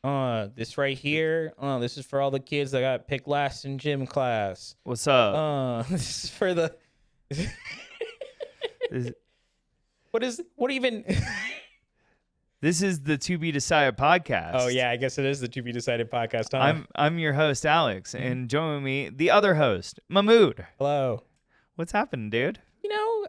This right here. This is for all the kids that got picked last in gym class. What's up? This is for the. Is- What even? This is the To Be Decided podcast. Oh yeah, I guess it is the To Be Decided podcast. Huh? I'm your host Alex, and joining me the other host Mahmuud. Hello. What's happening, dude?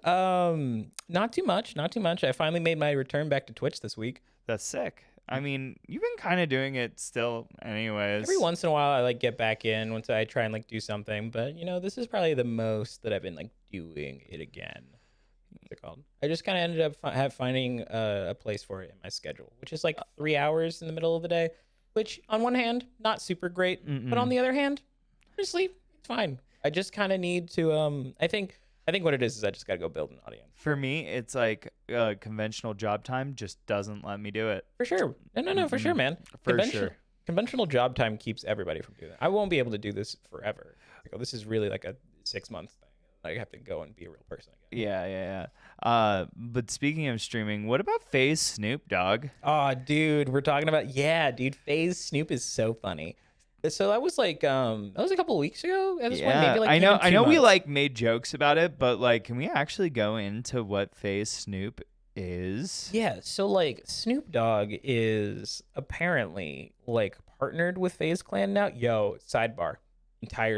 Not too much. I finally made my return back to Twitch this week. That's sick. I mean, you've been kind of doing it still, anyways. Every once in a while, I like get back in once I try and like do something. But this is probably the most that I've been like doing it again. What's it called? I just kind of ended up finding a place for it in my schedule, which is like 3 hours in the middle of the day. Which, on one hand, not super great, but on the other hand, honestly, it's fine. I just kind of need to. I think what it is I just got to go build an audience. For me, it's like conventional job time just doesn't let me do it. For sure. No, for sure, man. Sure. Conventional job time keeps everybody from doing that. I won't be able to do this forever. This is really like a 6-month thing. I have to go and be a real person again. Yeah. But speaking of streaming, what about Faze Snoop Dogg? Oh, dude, we're talking about Faze Snoop is so funny. So that was like a couple of weeks ago at this point. Maybe like I know we months. like made jokes about it, but like, can we actually go into what Faze Snoop is? Yeah, so like Snoop Dogg is apparently like partnered with Faze Clan now. Entire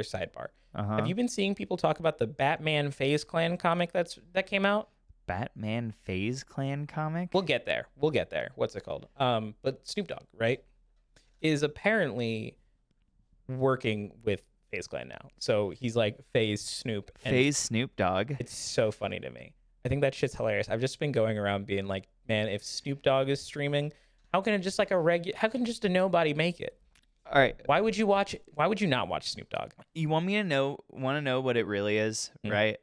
sidebar. Have you been seeing people talk about the Batman Faze Clan comic that came out? Batman Faze Clan comic? We'll get there. What's it called? But Snoop Dogg, right, is apparently working with Faze Clan now. So he's like Faze Snoop. Faze Snoop Dogg. It's so funny to me. I think that shit's hilarious. I've just been going around being like, man, if Snoop Dogg is streaming, how can just a nobody make it? All right. Why would you not watch Snoop Dogg? You want to know what it really is, right?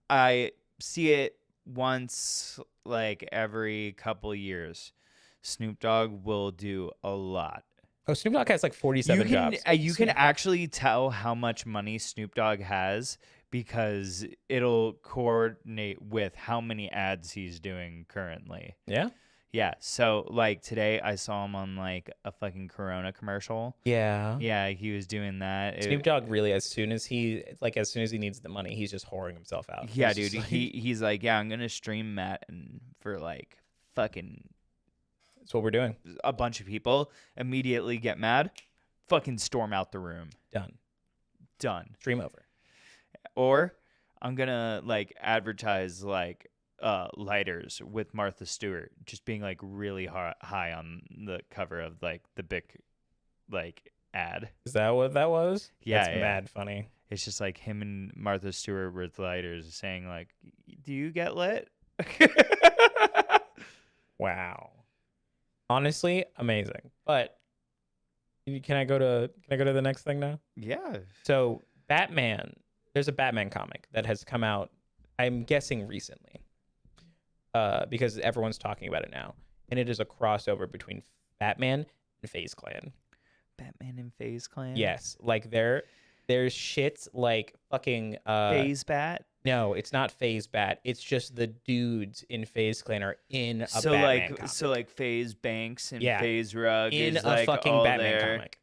I see it once like every couple years. Snoop Dogg will do a lot. Oh, Snoop Dogg has like 47 jobs. You can actually tell how much money Snoop Dogg has because it'll coordinate with how many ads he's doing currently. Yeah? Yeah. So like today I saw him on like a fucking Corona commercial. Yeah. Yeah, he was doing that. Snoop Dogg really, as soon as he needs the money, he's just whoring himself out. Yeah, dude. He's like, yeah, I'm gonna stream Matt and for like fucking. That's what we're doing. A bunch of people immediately get mad, fucking storm out the room. Done. Stream over. Or I'm gonna like advertise like lighters with Martha Stewart just being like really high on the cover of like the big like ad. Is that what that was? Yeah, that's mad funny. It's just like him and Martha Stewart with lighters saying like, "Do you get lit?" Wow. Honestly, amazing. But can I go to the next thing now? Yeah. So Batman, there's a Batman comic that has come out, I'm guessing recently, because everyone's talking about it now, and it is a crossover between Batman and Faze Clan. Batman and Faze Clan. Yes, like there's shits like fucking Faze Bat. No, it's not Faze Bat. It's just the dudes in Faze Clan are in a Batman comic. So like Faze Banks and Faze Rug in is a like fucking all Batman there. comic.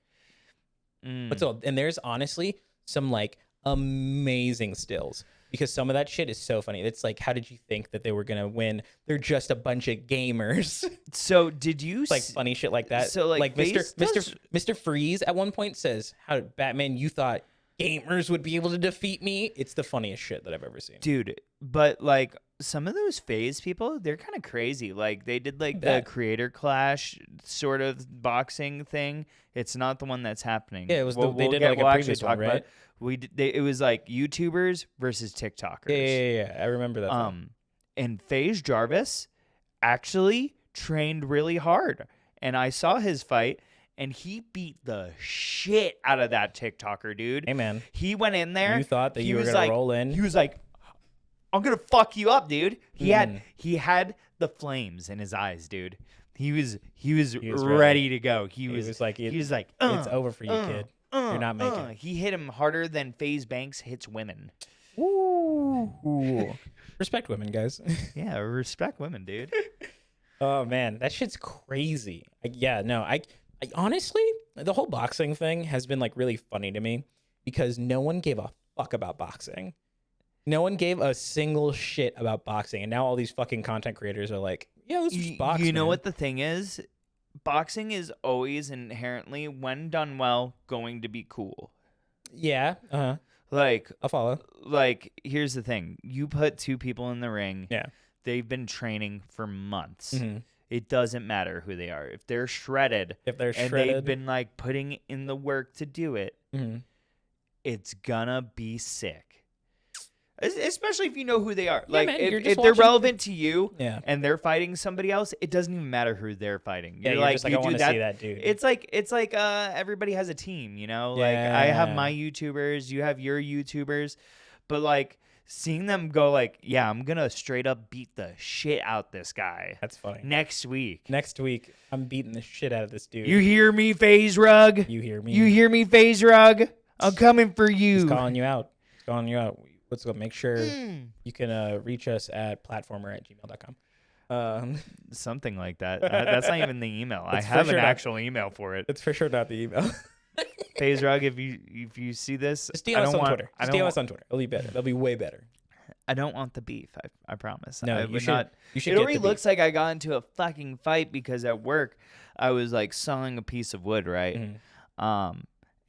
But so, and there's honestly some like amazing stills because some of that shit is so funny. It's like, how did you think that they were gonna win? They're just a bunch of gamers. So did you like funny shit like that? So like Mr. Freeze at one point says, "How Batman? You thought gamers would be able to defeat me?" It's the funniest shit that I've ever seen, dude. But like some of those Faze people, they're kind of crazy. Like they did like the Creator Clash sort of boxing thing. It's not the one that's happening. Yeah, it was. They did like a previous one, right? It was like YouTubers versus TikTokers. Yeah. I remember that. And Faze Jarvis actually trained really hard, and I saw his fight. And he beat the shit out of that TikToker, dude. Hey, man. He went in there. You thought that you were going to roll in? He was like, I'm going to fuck you up, dude. He had the flames in his eyes, dude. He was ready to go. He was like, it's over for you, kid. You're not making it. He hit him harder than Faze Banks hits women. Ooh. Respect women, guys. Yeah, respect women, dude. Oh, man. That shit's crazy. Honestly, the whole boxing thing has been like really funny to me because no one gave a fuck about boxing. No one gave a single shit about boxing, and now all these fucking content creators are like, yeah, let's just box. You know man. what the thing is? Boxing is always inherently, when done well, going to be cool. Yeah. Like, I'll follow. Like, here's the thing: you put two people in the ring. Yeah. They've been training for months. Mm-hmm. It doesn't matter who they are. If they're shredded, and they've been like putting in the work to do it, mm-hmm. it's gonna be sick. Especially if you know who they are. Yeah, like, man, if they're relevant to you, yeah. and they're fighting somebody else, it doesn't even matter who they're fighting. Yeah, you're just like, I want to see that dude. It's like everybody has a team, you know. Yeah. Like, I have my YouTubers, you have your YouTubers, but like seeing them go like, yeah, I'm gonna straight up beat the shit out this guy. That's funny. Next week, I'm beating the shit out of this dude. You hear me, Faze Rug? You hear me? You hear me, Faze Rug? I'm coming for you. He's calling you out. Let's go. Make sure you can reach us at platformer@gmail.com. Something like that. That's not even the email. I have an actual email for it. It's for sure not the email. Faze Rug, if you see this, just DM us on Twitter. DM us on Twitter. It'll be better. It'll be way better. I don't want the beef. I promise. No, you should. You should. It already looks like I got into a fucking fight because at work I was like sawing a piece of wood, right? Mm-hmm.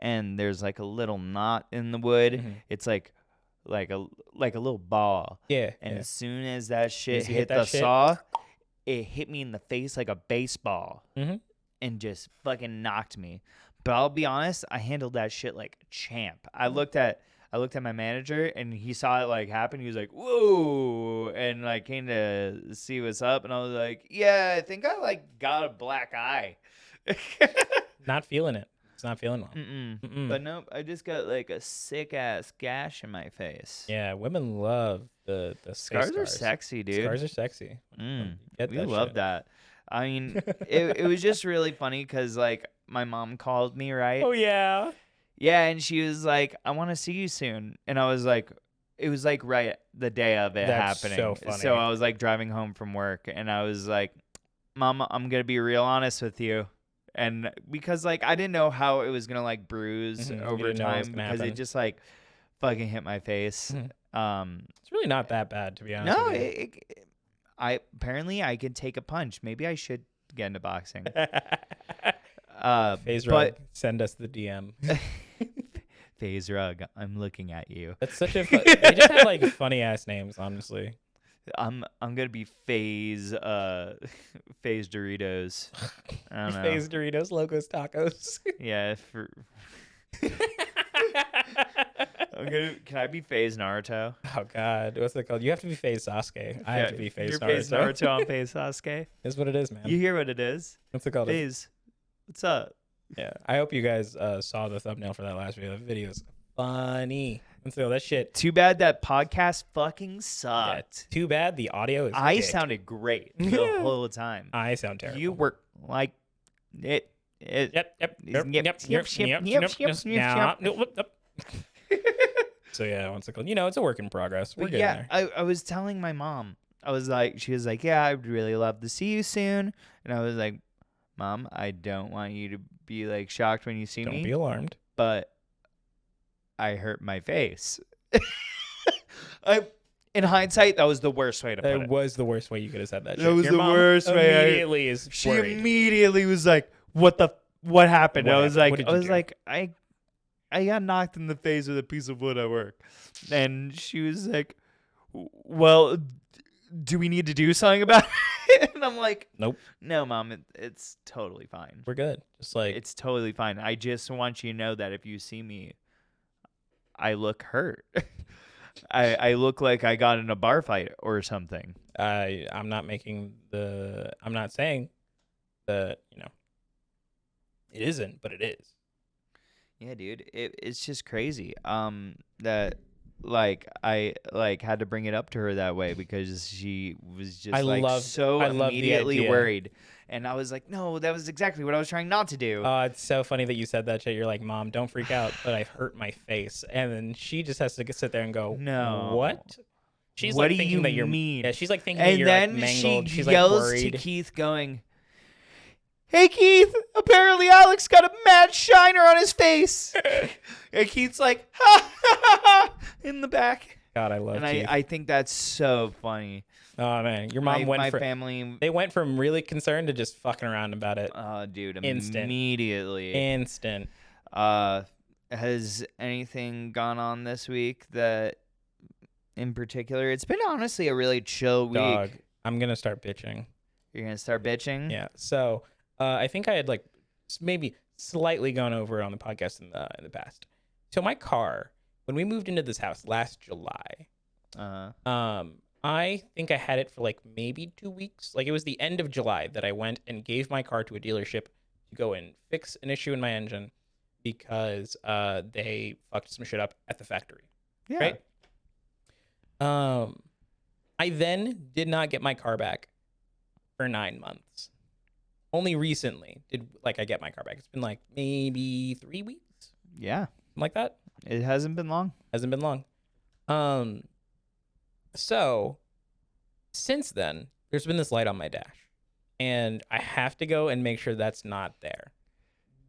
And there's like a little knot in the wood. Mm-hmm. It's like a little ball. Yeah. And yeah. as soon as that shit hit that the shit? saw, it hit me in the face like a baseball Mm-hmm. and just fucking knocked me. But I'll be honest, I handled that shit like a champ. I looked at my manager and he saw it like happen. He was like, "Whoa!" and like came to see what's up. And I was like, "Yeah, I think I like got a black eye." Not feeling it. It's not feeling well. But nope, I just got like a sick ass gash in my face. Yeah, women love the scars are sexy, dude. Scars are sexy. We love that. I mean, it was just really funny because like my mom called me, right? Oh yeah. Yeah, and she was like, "I want to see you soon," and I was like, it was like right the day of it happening. So funny. So I was like driving home from work, and I was like, "Mom, I'm gonna be real honest with you." And because like I didn't know how it was gonna like bruise over time because it just like fucking hit my face. It's really not that bad to be honest. No, with you. I apparently I could take a punch. Maybe I should get into boxing. Faze Rug, send us the DM. Faze Rug, I'm looking at you. That's such a they just have like funny ass names, honestly. I'm gonna be Faze Faze Doritos. I don't know. Faze Doritos, Locos Tacos. Yeah. Can I be Faze Naruto? Oh God, what's it called? You have to be Faze Sasuke. I have to be Faze Naruto. Faze Naruto, I'm Faze Sasuke. Is what it is, man. You hear what it is? What's it called? Faze, what's up? Yeah, I hope you guys saw the thumbnail for that last video. The video's funny. And so that shit. Too bad that podcast fucking sucked. Yeah, too bad the audio is. I sounded great the whole time. I sound terrible. You were like it. Yep. So yeah, what's it called? You know, it's a work in progress. We're getting there. I was telling my mom. She was like, yeah, I'd really love to see you soon. And I was like, Mom, I don't want you to be like shocked when you see me. Don't be alarmed. But I hurt my face. In hindsight, that was the worst way to put it. It was the worst way you could have said that. That was the worst way. Immediately she immediately was like, what happened? I was like, I got knocked in the face with a piece of wood at work. And she was like, well, do we need to do something about it? And I'm like, nope. No, Mom, it's totally fine. We're good. Just like, it's totally fine. I just want you to know that if you see me, I look hurt. I look like I got in a bar fight or something. I'm not saying that, it isn't, but it is. Yeah, dude, it's just crazy. That like I had to bring it up to her that way because she was just immediately worried, and I was like, no, that was exactly what I was trying not to do. It's so funny that you said that shit. You're like, Mom, don't freak out, but I've hurt my face, and then she just has to sit there and go, no, what? She's what like do thinking you that you're mean? Yeah, she's like thinking that you're like mangled. She She's yells like worried. to Keith, going, "Hey Keith, apparently Allie Alex got a mad shiner on his face. And Keith's like, ha, ha, ha, ha, in the back. God, I love And Keith. I think that's so funny. Oh man, your mom my family. They went from really concerned to just fucking around about it. Oh, dude, Instant. immediately. Instant. Has anything gone on this week that, in particular, it's been honestly a really chill week. Dog, I'm gonna start bitching. You're gonna start bitching? Yeah. So, I think I had like maybe slightly gone over it on the podcast in the past. So my car, when we moved into this house last July, I think I had it for like maybe 2 weeks. Like it was the end of July that I went and gave my car to a dealership to go and fix an issue in my engine because they fucked some shit up at the factory. Yeah. Right. I then did not get my car back for 9 months. Only recently did I get my car back. It's been like maybe 3 weeks. Yeah. Something like that. It hasn't been long. Hasn't been long. So since then, there's been this light on my dash, and I have to go and make sure that's not there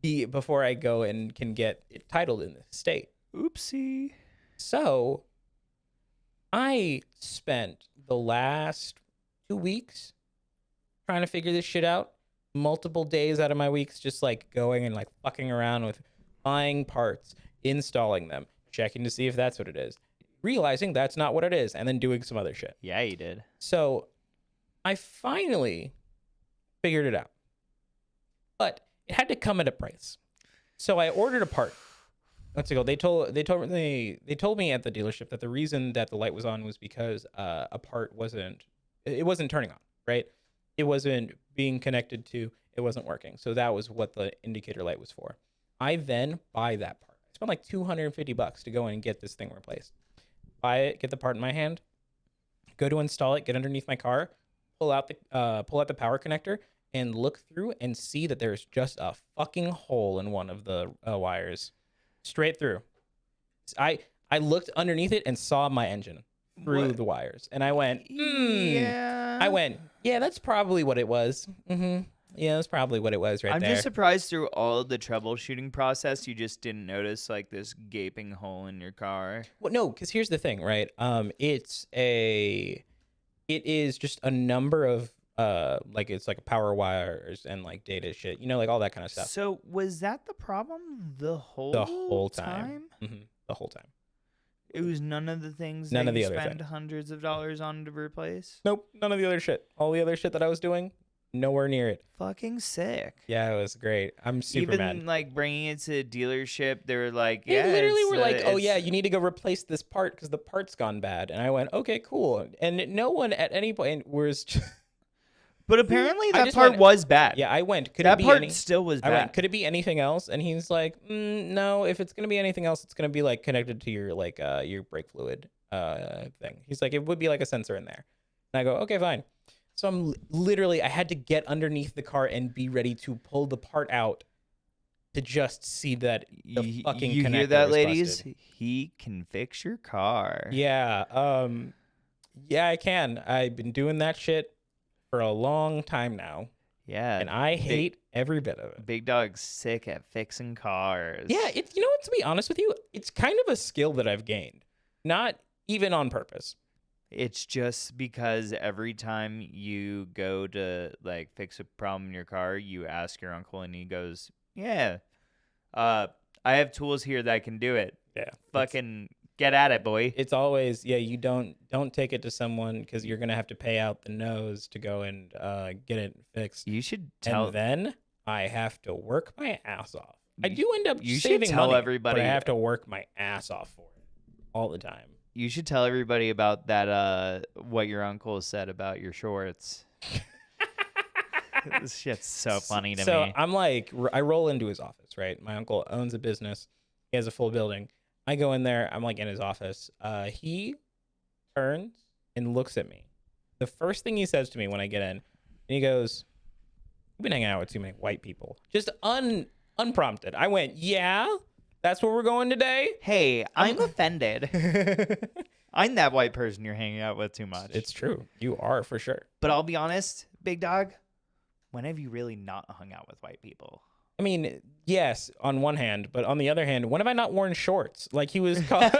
before I go and can get it titled in this state. Oopsie. So I spent the last 2 weeks trying to figure this shit out. Multiple days out of my weeks just like going and like fucking around with buying parts, installing them, checking to see if that's what it is, realizing that's not what it is, and then doing some other shit. Yeah, you did. So I finally figured it out, but it had to come at a price. So I ordered a part. Let's go. They told me at the dealership that the reason that the light was on was because a part wasn't turning on, right? It wasn't being connected to, it wasn't working. So that was what the indicator light was for. I then buy that part. I spent like $250 to go in and get this thing replaced. Buy it, get the part in my hand, go to install it, get underneath my car, pull out the power connector, and look through and see that there's just a fucking hole in one of the wires, straight through. I looked underneath it and saw my engine through the wires, and I went, yeah. I went, yeah, that's probably what it was. Yeah, that's probably what it was there. I'm just surprised through all the troubleshooting process, you just didn't notice like this gaping hole in your car. Well, no, because here's the thing, right? It is just a number of it's like power wires and like data shit, like all that kind of stuff. So was that the problem the whole time? Mm-hmm. The whole time. It was none of the things none that of the you other spend things. hundreds of dollars on to replace? Nope, none of the other shit. All the other shit that I was doing, nowhere near it. Fucking sick. Yeah, it was great. I'm super mad. Even like bringing it to a dealership, they were like, They literally were like, oh yeah, you need to go replace this part because the part's gone bad. And I went, okay, cool. And no one at any point was just... But apparently that part was bad. Yeah, I went. That part still was bad. I went, could it be anything else? And he's like, no, if it's going to be anything else, it's going to be like connected to your your brake fluid thing. He's like, it would be like a sensor in there. And I go, okay, fine. So I'm literally, I had to get underneath the car and be ready to pull the part out to just see that the fucking connector was busted. You hear that, ladies? He can fix your car. Yeah. Yeah, I can. I've been doing that shit for a long time now. Yeah. And I hate every bit of it. Big Dog's sick at fixing cars. Yeah, it's, what, to be honest with you, it's kind of a skill that I've gained. Not even on purpose. It's just because every time you go to like fix a problem in your car, you ask your uncle and he goes, yeah, I have tools here that can do it. Yeah. Fucking get at it, boy. It's always, yeah, you don't take it to someone because you're going to have to pay out the nose to go and get it fixed. You should tell. And then I have to work my ass off. I do end up you saving should tell money, everybody, but I have to work my ass off for it all the time. You should tell everybody about that, what your uncle said about your shorts. This shit's so funny to me. So I'm like, I roll into his office, right? My uncle owns a business. He has a full building. I go in there. I'm like in his office. He turns and looks at me. The first thing he says to me when I get in, and he goes, "You've been hanging out with too many white people." Just unprompted. I went, "Yeah, that's where we're going today." Hey, I'm offended. I'm that white person you're hanging out with too much. It's true. You are for sure. But I'll be honest, Big Dog, when have you really not hung out with white people? I mean, Yes, on one hand, but on the other hand, when have I not worn shorts? Like he was called.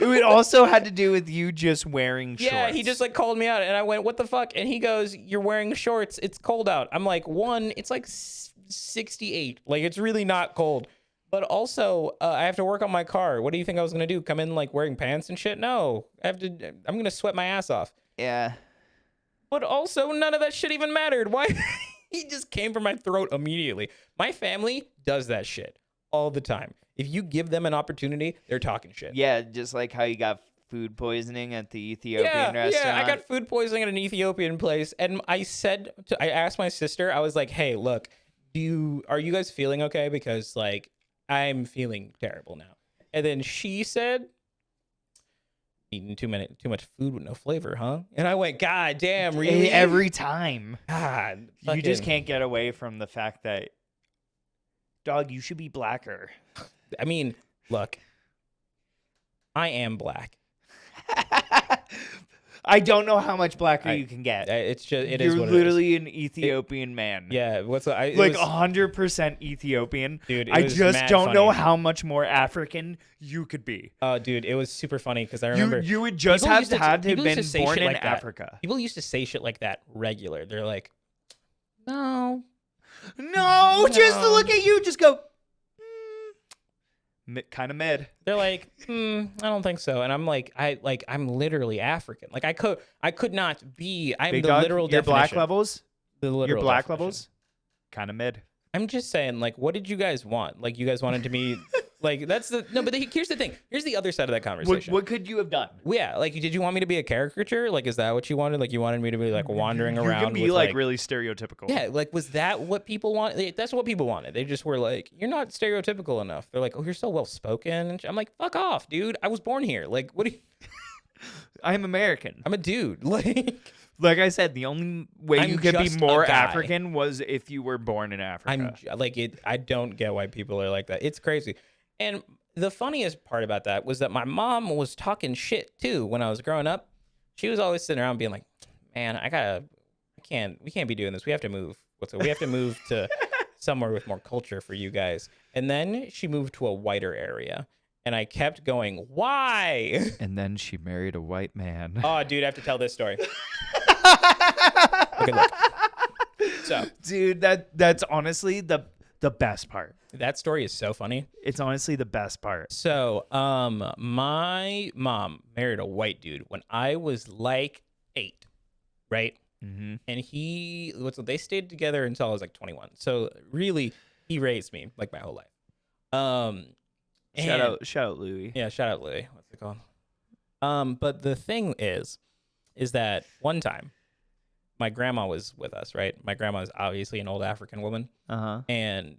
It also had to do with you just wearing shorts. Yeah, he just like called me out, and I went, "What the fuck?" And he goes, "You're wearing shorts. It's cold out." I'm like, one, it's like 68. Like it's really not cold. But also, I have to work on my car. What do you think I was gonna do? Come in like wearing pants and shit? No, I have to. I'm gonna sweat my ass off. Yeah. But also, none of that shit even mattered. Why? He just came for my throat immediately. My family does that shit all the time. If you give them an opportunity, they're talking shit. Yeah, just like how you got food poisoning at the Ethiopian restaurant. Yeah, I got food poisoning at an Ethiopian place, and I asked my sister, I was like, "Hey, look, are you guys feeling okay? Because like I'm feeling terrible now." And then she said, "Eating too much food with no flavor, huh?" And I went, "God damn, really?" Every time. God, You just can't get away from the fact that, dog, you should be blacker. I mean, look, I am black. I don't know how much blacker you can get. It's just You're is what literally an Ethiopian man. Yeah, like 100% Ethiopian. Dude, I just don't know funny. how much more African you could be. Oh, dude, it was super funny because I remember You would just people have used to- had to have people used been to say born shit in like that. Africa. People used to say shit like that regular. They're like, no, No, just to look at you, just go, kind of mid. They're like, I don't think so. And I'm like, I'm literally African. Like I could not be. I'm Big the dog, literal your definition. black levels? The literal Your black definition. levels? Kind of mid. I'm just saying, like, what did you guys want? Like, you guys wanted to be, like, that's the no. But here's the thing. Here's the other side of that conversation. What could you have done? Yeah, like, did you want me to be a caricature? Like, is that what you wanted? Like, you wanted me to be like wandering around? You can be with, like really stereotypical. Yeah, like, was that what people wanted? That's what people wanted. They just were like, you're not stereotypical enough. They're like, oh, you're so well spoken. I'm like, fuck off, dude. I was born here. Like, what? I'm American. I'm a dude. Like I said, the only way I'm you could be just more a guy. African was if you were born in Africa. I don't get why people are like that. It's crazy. And the funniest part about that was that my mom was talking shit too when I was growing up. She was always sitting around being like, man, we can't be doing this. We have to move. We have to move to somewhere with more culture for you guys. And then she moved to a whiter area. And I kept going, why? And then she married a white man. Oh, dude, I have to tell this story. Okay, look. So, dude, that's honestly the best part. that story is so funny. It's honestly the best part. So, my mom married a white dude when I was like 8, right? Mm-hmm. And they stayed together until I was like 21. So really, he raised me like my whole life. Shout out Louis. Yeah, shout out Louis. What's it called? But the thing is that one time, my grandma was with us, right? My grandma is obviously an old African woman. Uh-huh. And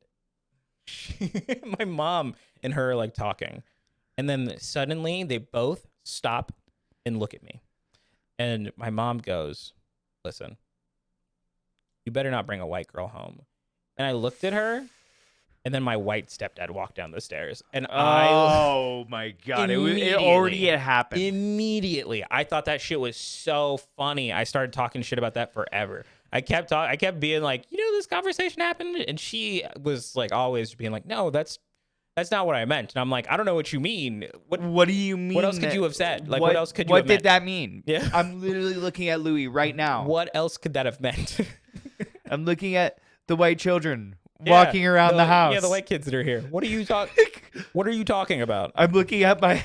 my mom and her are like talking. And then suddenly they both stop and look at me. And my mom goes, listen, you better not bring a white girl home. And I looked at her. And then my white stepdad walked down the stairs, and oh my god, it already had happened. Immediately, I thought that shit was so funny. I started talking shit about that forever. I kept being like, this conversation happened, and she was like always being like, no, that's not what I meant. And I'm like, I don't know what you mean. What do you mean? What else could you have said? Like, what else could you? What did that mean? Yeah, I'm literally looking at Louis right now. What else could that have meant? I'm looking at the white children. Walking around the house. Yeah, the white kids that are here. What are you talking about? I'm looking at my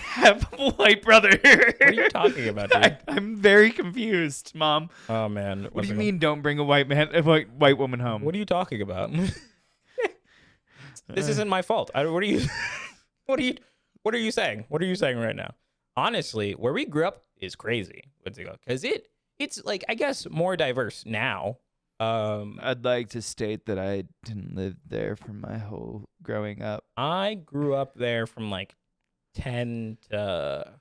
white brother here. What are you talking about, dude? I'm very confused, Mom. Oh man. What do you mean don't bring a white woman home? What are you talking about? This isn't my fault. What are you saying? What are you saying right now? Honestly, where we grew up is crazy. Because it's like, I guess, more diverse now. I'd like to state that I didn't live there for my whole growing up. I grew up there from like 10 to...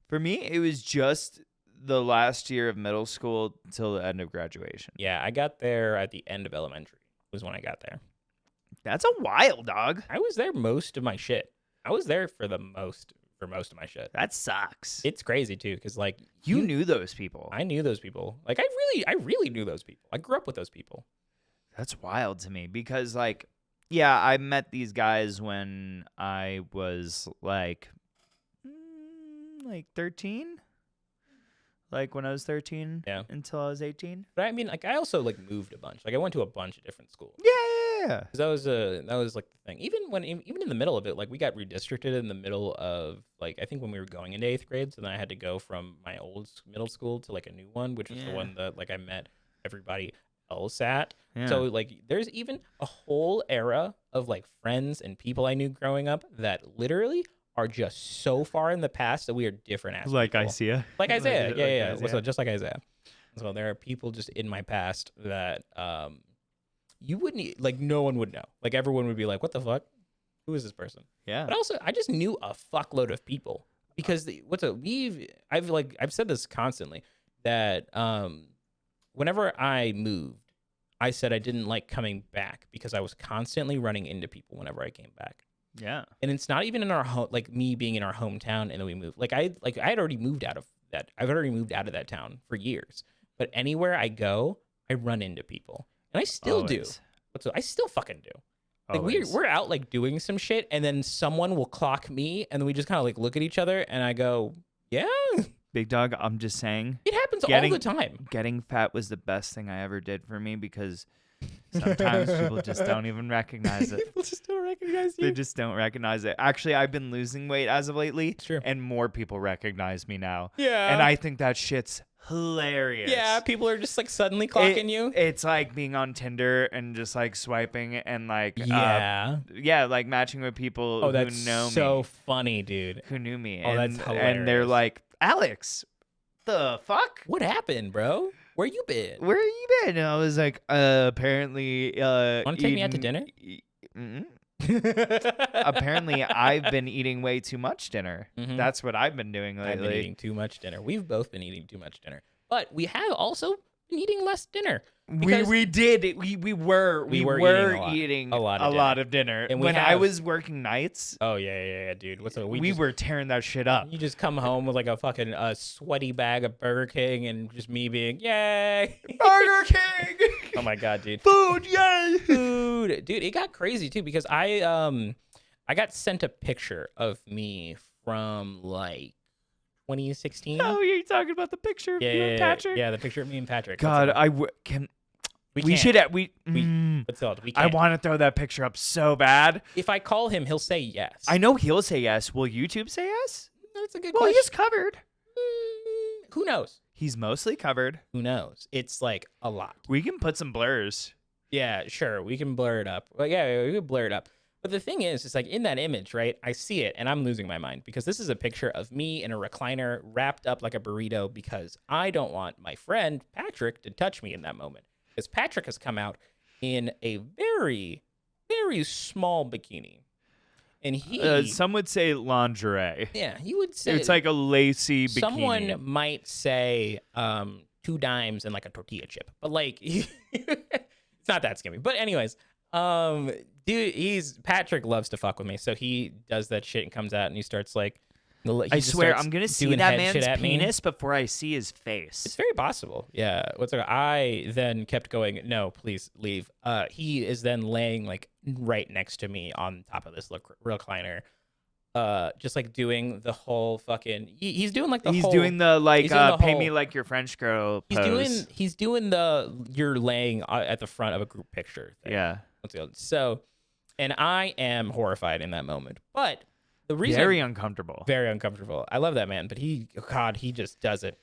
For me, it was just the last year of middle school till the end of graduation. Yeah, I got there at the end of elementary was when I got there. That's a while, dog. I was there most of my shit. I was there for most of my shit. That sucks. It's crazy too, because like you knew those people. I knew those people. Like I really knew those people. I grew up with those people. That's wild to me because like yeah, I met these guys when I was like 13. Like when I was 13 Yeah. until I was 18. But I mean, like, I also like moved a bunch. Like, I went to a bunch of different schools. Yeah. 'Cause that was like the thing. Even in the middle of it, like we got redistricted in the middle of like I think when we were going into 8th grade, so then I had to go from my old middle school to like a new one, which was the one that like I met everybody else at. Yeah. So like there's even a whole era of like friends and people I knew growing up that literally are just so far in the past that we are different as Like people. Isaiah. Like Isaiah. Yeah. Isaiah. So just like Isaiah. So there are people just in my past that you wouldn't like no one would know. Like everyone would be like, "What the fuck? Who is this person?" Yeah. But also, I just knew a fuckload of people because I've said this constantly that whenever I moved, I said I didn't like coming back because I was constantly running into people whenever I came back. Yeah. And it's not even in our home, like me being in our hometown and then we moved. I had already moved out of that. I've already moved out of that town for years. But anywhere I go, I run into people. And I still do. I still fucking do. Like we're out like doing some shit and then someone will clock me and then we just kind of like look at each other and I go, "Yeah." Big dog, I'm just saying. It happens all the time. Getting fat was the best thing I ever did for me because sometimes people just don't even recognize it. People just don't recognize you. They just don't recognize it. Actually, I've been losing weight as of lately. It's true. And more people recognize me now. Yeah. And I think that shit's hilarious. Yeah, people are just like suddenly clocking you. It's like being on Tinder and just like swiping and like like matching with people who that's know me. So funny, dude. Who knew me. Oh, and, that's hilarious. And they're like, "Alex, the fuck? What happened, bro? Where you been? Where you been?" And I was like, apparently Want to take me out to dinner? Apparently I've been eating way too much dinner. Mm-hmm. That's what I've been doing lately. I've been eating too much dinner. We've both been eating too much dinner. But we have also been eating less dinner. We did. We were eating a lot of dinner. And when I was working nights. Oh yeah, dude. We were tearing that shit up. You just come home with like a fucking sweaty bag of Burger King and just me being, "Yay, Burger King!" Oh my god, dude. Food, yay! Food, dude. It got crazy too because I got sent a picture of me from like 2016. Oh, you're talking about the picture of you and Patrick? Yeah, the picture of me and Patrick. God, we should. I want to throw that picture up so bad. If I call him, he'll say yes. I know he'll say yes. Will YouTube say yes? That's a good question. Well, he's covered. Who knows? He's mostly covered. Who knows? It's like a lot. We can put some blurs. Yeah, sure. We can blur it up. Well, yeah, we can blur it up. But the thing is, it's like in that image, right? I see it and I'm losing my mind because this is a picture of me in a recliner wrapped up like a burrito because I don't want my friend Patrick to touch me in that moment. Because Patrick has come out in a very, very small bikini. And some would say lingerie. Yeah, you would say. It's like a lacy bikini. Someone might say 2 dimes and like a tortilla chip. But like, it's not that skinny. But anyways, dude, Patrick loves to fuck with me. So he does that shit and comes out and he starts like, I swear, I'm going to see that man's penis before I see his face. It's very possible. Yeah. I then kept going, "No, please leave." He is then laying like right next to me on top of this recliner. Just like doing the whole fucking, he's doing like the he's whole. Doing the like, pay me like your French girl pose. He's doing the, you're laying at the front of a group picture thing. Yeah. So, and I am horrified in that moment, but the reason, very uncomfortable. I love that man, but he just does it.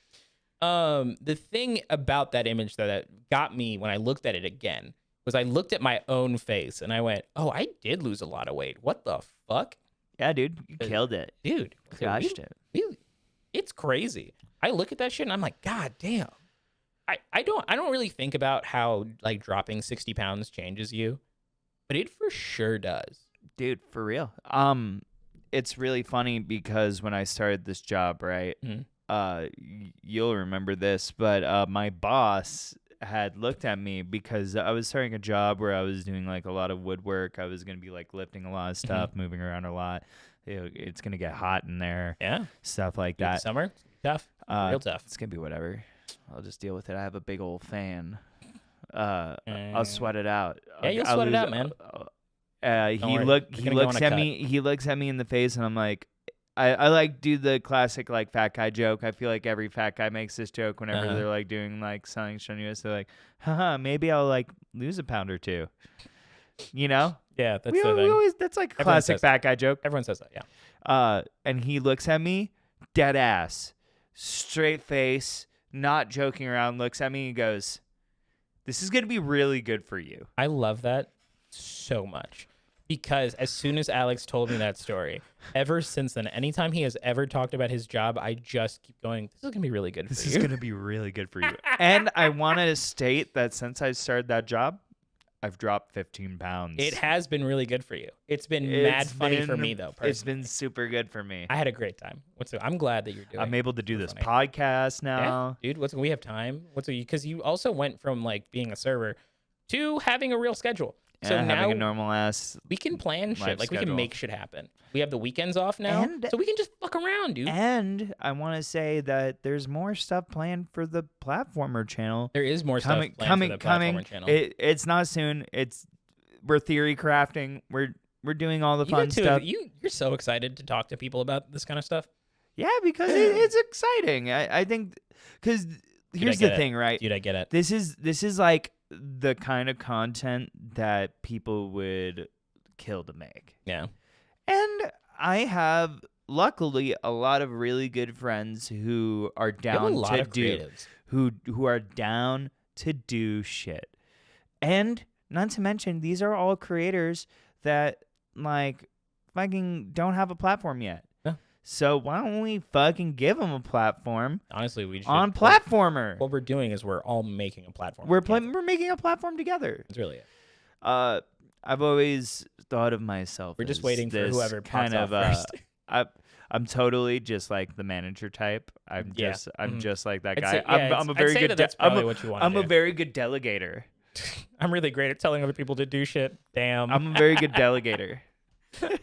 The thing about that image that got me when I looked at it again was I looked at my own face and I went, "Oh, I did lose a lot of weight. What the fuck?" Yeah, dude, you killed it, dude. Crushed it. It's crazy. I look at that shit and I'm like, God damn. I don't really think about how like dropping 60 pounds changes you, but it for sure does, dude. For real. It's really funny because when I started this job, right? Mm-hmm. You'll remember this, but my boss had looked at me because I was starting a job where I was doing like a lot of woodwork. I was going to be like lifting a lot of stuff, mm-hmm. moving around a lot. It's going to get hot in there. Yeah. Stuff like that. Summer? Tough. Real tough. It's going to be whatever. I'll just deal with it. I have a big old fan. I'll sweat it out. Yeah, you'll sweat it out, man. Don't worry. It's He gonna go looks on a at cut. me. He looks at me in the face, and I'm like, I like do the classic like fat guy joke. I feel like every fat guy makes this joke whenever Uh-huh. they're like doing like something strenuous. They're like, haha, maybe I'll like lose a pound or two. You know? Yeah, that's We the thing. always that's like a Everyone classic says fat guy joke. Everyone says that. Yeah. And he looks at me, dead ass, straight face, not joking around. Looks at me and goes, "This is gonna be really good for you." I love that so much because as soon as Alex told me that story, ever since then, anytime he has ever talked about his job, I just keep going, this is going to be really good This for is you. going to be really good for you. And I want to state that since I started that job, I've dropped 15 pounds. It has been really good for you. It's been mad funny for me, though, personally. It's been super good for me. I had a great time. I'm glad that you're doing I'm able to do super this funny. podcast now. Yeah, dude, we have time. Because you also went from like being a server to having a real schedule. So And now having a normal ass. we can plan shit. life Like we can schedule. make shit happen. We have the weekends off now, And- so we can just fuck around, dude. And I want to say that there's more stuff planned for the platformer channel. There is more coming, stuff planned for the coming. platformer channel. It's not soon. We're theory crafting. We're doing all the You fun get to- stuff. You're so excited to talk to people about this kind of stuff. Yeah, because it's exciting. I think because here's the thing, right? Dude, I get it. This is like the kind of content that people would kill to make. Yeah. And I have luckily a lot of really good friends who are You have a down lot to of do creatives. who are down to do shit. And not to mention these are all creators that like fucking don't have a platform yet. Yeah. So why don't we fucking give them a platform Honestly, we should. on Platformer? What we're doing is we're all making a platform. We're together. we're making a platform together. That's really it. I've always thought of myself. We're just as waiting for this whoever kind pops of off first. I'm totally just like the manager type. I'm Yeah. I'm just like that I'd guy. say- yeah, I'm a I'd very say good. that that's I'm probably a, what you want to I'm do. a very good delegator. I'm really great at telling other people to do shit. Damn. I'm a very good delegator.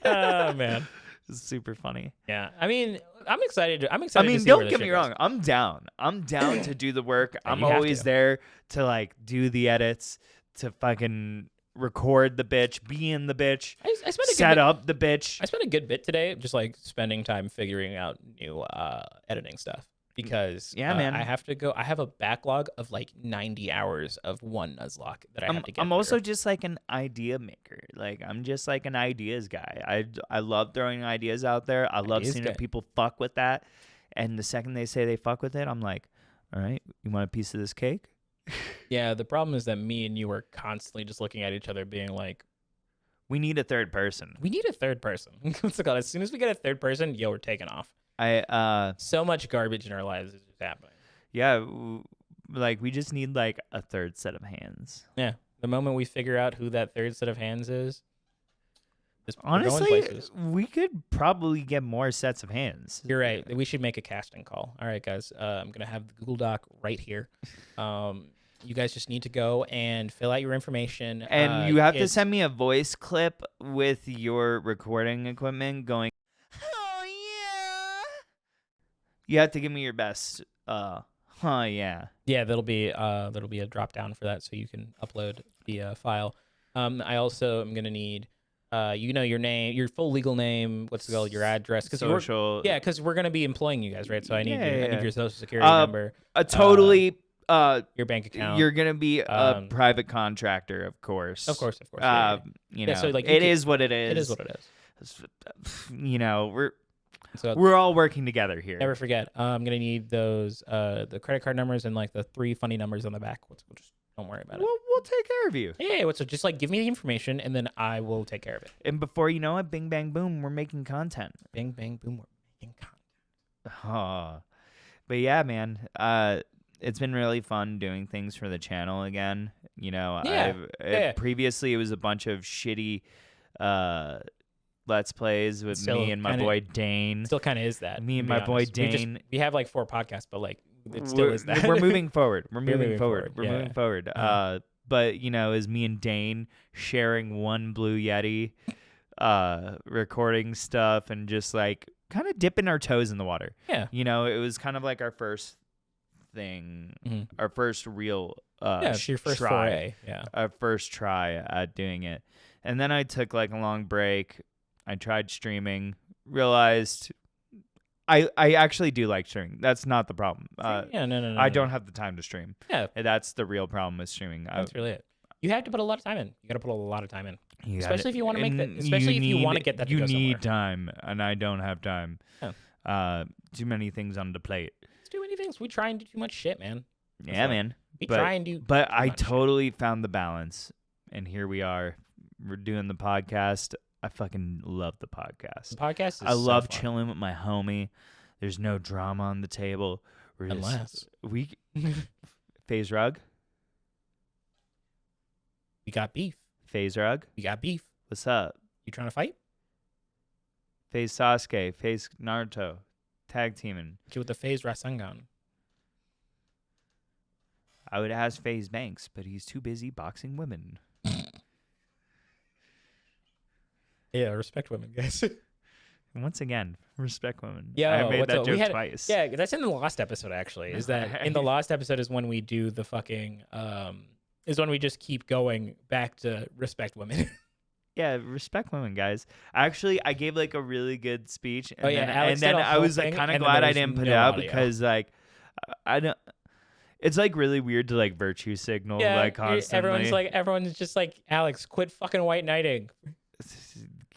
Oh man. It's super funny. Yeah. I mean, I'm excited. I'm I excited. mean, to see where don't this get shit me goes. wrong. I'm down. I'm down to do the work. I'm you have always to. there to like do the edits, to fucking record the bitch, be in the bitch, I spent a good set bit, up the bitch. I spent a good bit today just like spending time figuring out new editing stuff because Yeah, man. I have to go. I have a backlog of like 90 hours of one Nuzlocke that I have to get. I'm also through. just like an idea maker. Like I'm just like an ideas guy. I love throwing ideas out there. I love Ideas seeing guy. if people fuck with that. And the second they say they fuck with it, I'm like, all right, you want a piece of this cake? Yeah. The problem is that me and you are constantly just looking at each other, being like, We need a third person. "We need a third person." What's it called? As soon as we get a third person, yo, we're taking off. I So much garbage in our lives is just happening. yeah, like we just need like a third set of hands. Yeah. The moment we figure out who that third set of hands is, we're going Honestly, places. we could probably get more sets of hands. You're right. We should make a casting call. All right, guys. I'm gonna have the Google Doc right here. You guys just need to go and fill out your information. And you have to it's- send me a voice clip with your recording equipment going, oh yeah. You have to give me your best, yeah. Yeah, that'll be a drop down for that, so you can upload the file. I also am gonna need, your name, your full legal name. What's it called? Your address, because Social. because we're gonna be employing you guys, right? So I need Yeah, I yeah. need your social security number, Totally, your bank account. you're going to be a um, private contractor, of course. Of course. Yeah. You know, so, like, it is what it is. It is what it is. You know, So we're all working together here. never forget. I'm gonna need those the credit card numbers and like the 3 funny numbers on the back. Just don't worry about it. We'll take care of you. Yeah, so just like give me the information and then I will take care of it. And before you know it, bing, bang, boom, we're making content. Bing bang boom, we're making content. But yeah, man, it's been really fun doing things for the channel again. You know, Yeah. Previously it was a bunch of shitty Let's Plays with Still me and my kinda- boy Dane. Still kind of is that. Me and to be my boy honest. Dane. We have like 4 podcasts, but like it still is that. We're moving forward. We're moving moving forward. forward, We're yeah. moving forward. Uh-huh. But you know, is me and Dane sharing one Blue Yeti, recording stuff and just like kind of dipping our toes in the water. Yeah. You know, it was kind of like our first thing, Mhm. our first real Yeah, it's your first try, foray. Yeah. our first try at doing it. And then I took like a long break. I tried streaming, realized I actually do like streaming. That's not the problem. No. I don't have the time to stream. Yeah, That's the real problem with streaming. that's really it. You have to put a lot of time in. You got to put a lot of time in, You especially if you want to make that. and Especially if you want to get that. You to go need somewhere. time, and I don't have time. Yeah. Too many things on the plate. It's too many things. We try and do too much shit, man. Yeah, man. We But- try and do. But too I much shit. totally found the balance, and here we are. We're doing the podcast. I fucking love the podcast. The podcast. Is I love so fun. chilling with my homie. There's no drama on the table. We're Unless we Faze Rug. we got beef. Faze Rug. We got beef. What's up? You trying to fight? Faze Sasuke. Faze Naruto. Tag teaming. Get with the Faze Rasengan. I would ask Faze Banks, but he's too busy boxing women. Yeah, respect women, guys. Once again, respect women. Yeah, I made what's that up? We joke had- twice. Yeah, that's in the last episode actually. Is that in the last episode is when we do the fucking is when we just keep going back to respect women. Yeah, respect women, guys. Actually, I gave like a really good speech, and Oh, yeah, then, Alex and then did a I whole was like thing, kind of and then glad there I was didn't put it no out audio. because like I don't. It's like really weird to like virtue signal like constantly. everyone's just like, Alex, quit fucking white knighting.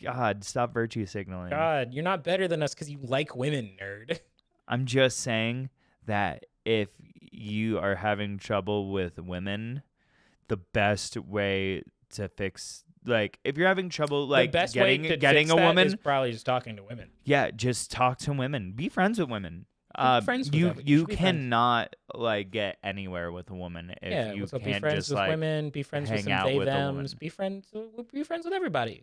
God, stop virtue signaling. God, you're not better than us because you like women, nerd. I'm just saying that if you are having trouble with women, the best way to fix, like, if you're having trouble like the best getting way to getting fix a that woman, is probably just talking to women. yeah, just talk to women. Be friends with women. friends with You them. You should be friends. cannot like get anywhere with a woman if Yeah, you so be can't friends just with like women, be friends with hang some out they with a woman. thems, be friends with everybody.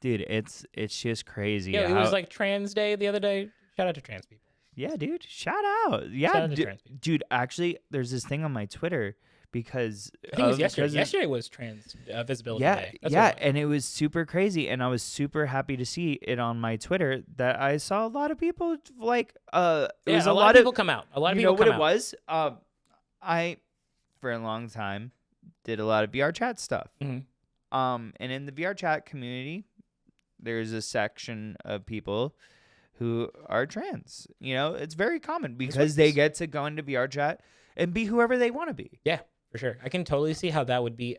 Dude, it's just crazy. Yeah, it how- was like Trans Day the other day. Shout out to trans people. yeah, dude, shout out. Yeah, Shout out to trans people. dude, actually there's this thing on my Twitter because I think it was yesterday. because of- Yesterday was Trans Visibility yeah, Day. That's yeah, what it was. and it was super crazy, and I was super happy to see it on my Twitter that I saw a lot of people like it Yeah, was a a lot of people come out. A lot of you people know what come it out. was? I for a long time did a lot of VR chat stuff. Mhm. And in the VR chat community, there's a section of people who are trans. You know, it's very common because they get to go into VR chat and be whoever they want to be. Yeah, for sure. I can totally see how that would be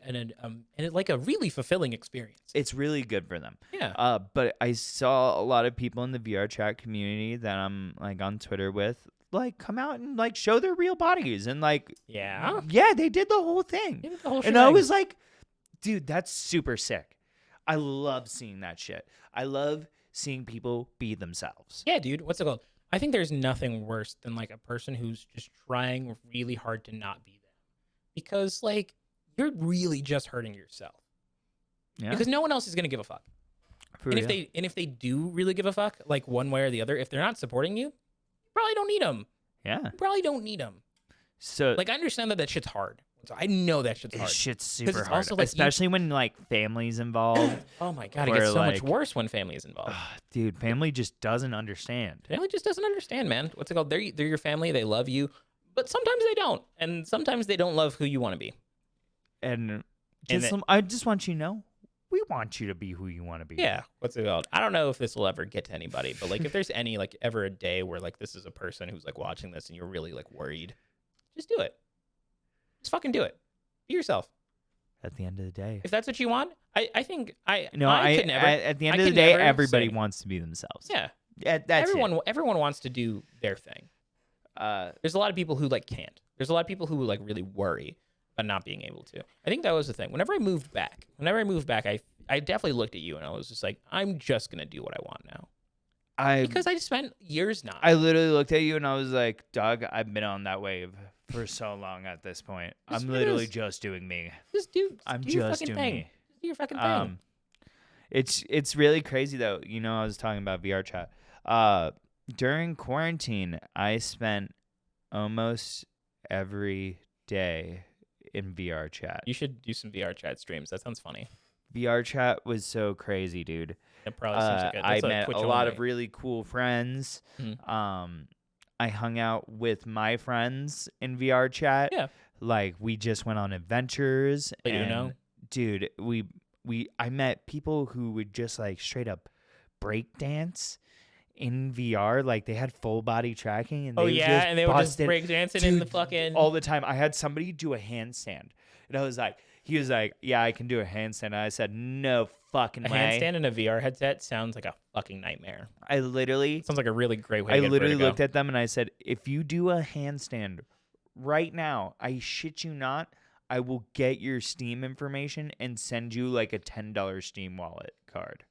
like a really fulfilling experience. It's really good for them. Yeah. But I saw a lot of people in the VR chat community that I'm like on Twitter with, like come out and like show their real bodies and like Yeah. yeah, they did the whole thing. Yeah, the whole And I shebang. was like, dude, that's super sick. I love seeing that shit. I love seeing people be themselves. Yeah, dude. What's it called? I think there's nothing worse than like a person who's just trying really hard to not be them. Because like you're really just hurting yourself. Yeah. Because no one else is gonna give a fuck. For And real. if they do really give a fuck, like one way or the other, if they're not supporting you, you probably don't need them. Yeah. You probably don't need them. So Like I understand that shit's hard. So I know that shit's hard. shit's super it's hard. also, like, you- especially when like family's involved. Oh my god, it Where, gets so much like- worse when family is involved. Dude, family just doesn't understand. Family just doesn't understand, man. What's it called? They're your family. They love you, but sometimes they don't, and sometimes they don't love who you want to be. And And I just want you to know, we want you to be who you want to be. Yeah. What's it called? I don't know if this will ever get to anybody, but like if there's any like ever a day where like this is a person who's like watching this and you're really like worried, just do it. Just fucking do it. Be yourself. At the end of the day. If that's what you want, I think I No, I could never. at the end I of the could day, never everybody say- wants to be themselves. Yeah. Yeah, that's Everyone wants to do their thing. it. There's a lot of people who like can't. There's a lot of people who like really worry about not being able to. I think that was the thing. Whenever I moved back, I definitely looked at you and I was just like, I'm just gonna do what I want now because I spent years not. I literally looked at you and I was like, Doug, I've been on that wave for so long at this point. Just I'm what it literally is. just doing me. Just do. I'm do your just fucking doing thing. me. Just do your fucking thing. It's really crazy though. You know, I was talking about VR chat. During quarantine, I spent almost every day in VR chat. You should do some VR chat streams. That sounds funny. VR chat was so crazy, dude. It probably seems like I that's met Twitch a lot only. of really cool friends. Mhm. I hung out with my friends in VR chat. Yeah. Like we just went on adventures. Played and Uno? Dude, we I met people who would just like straight up break dance in VR. Like they had full body tracking, and Oh they yeah, just and they were just busted break dancing in the Dude, fucking. all the time. I had somebody do a handstand, and I was like, he was like, yeah, I can do a handstand. And I said, no fucking A way. handstand in a VR headset sounds like a fucking nightmare. I literally Sounds like a really great way to get vertigo. looked at them and I said, if you do a handstand right now, I shit you not, I will get your Steam information and send you like a $10 Steam wallet card.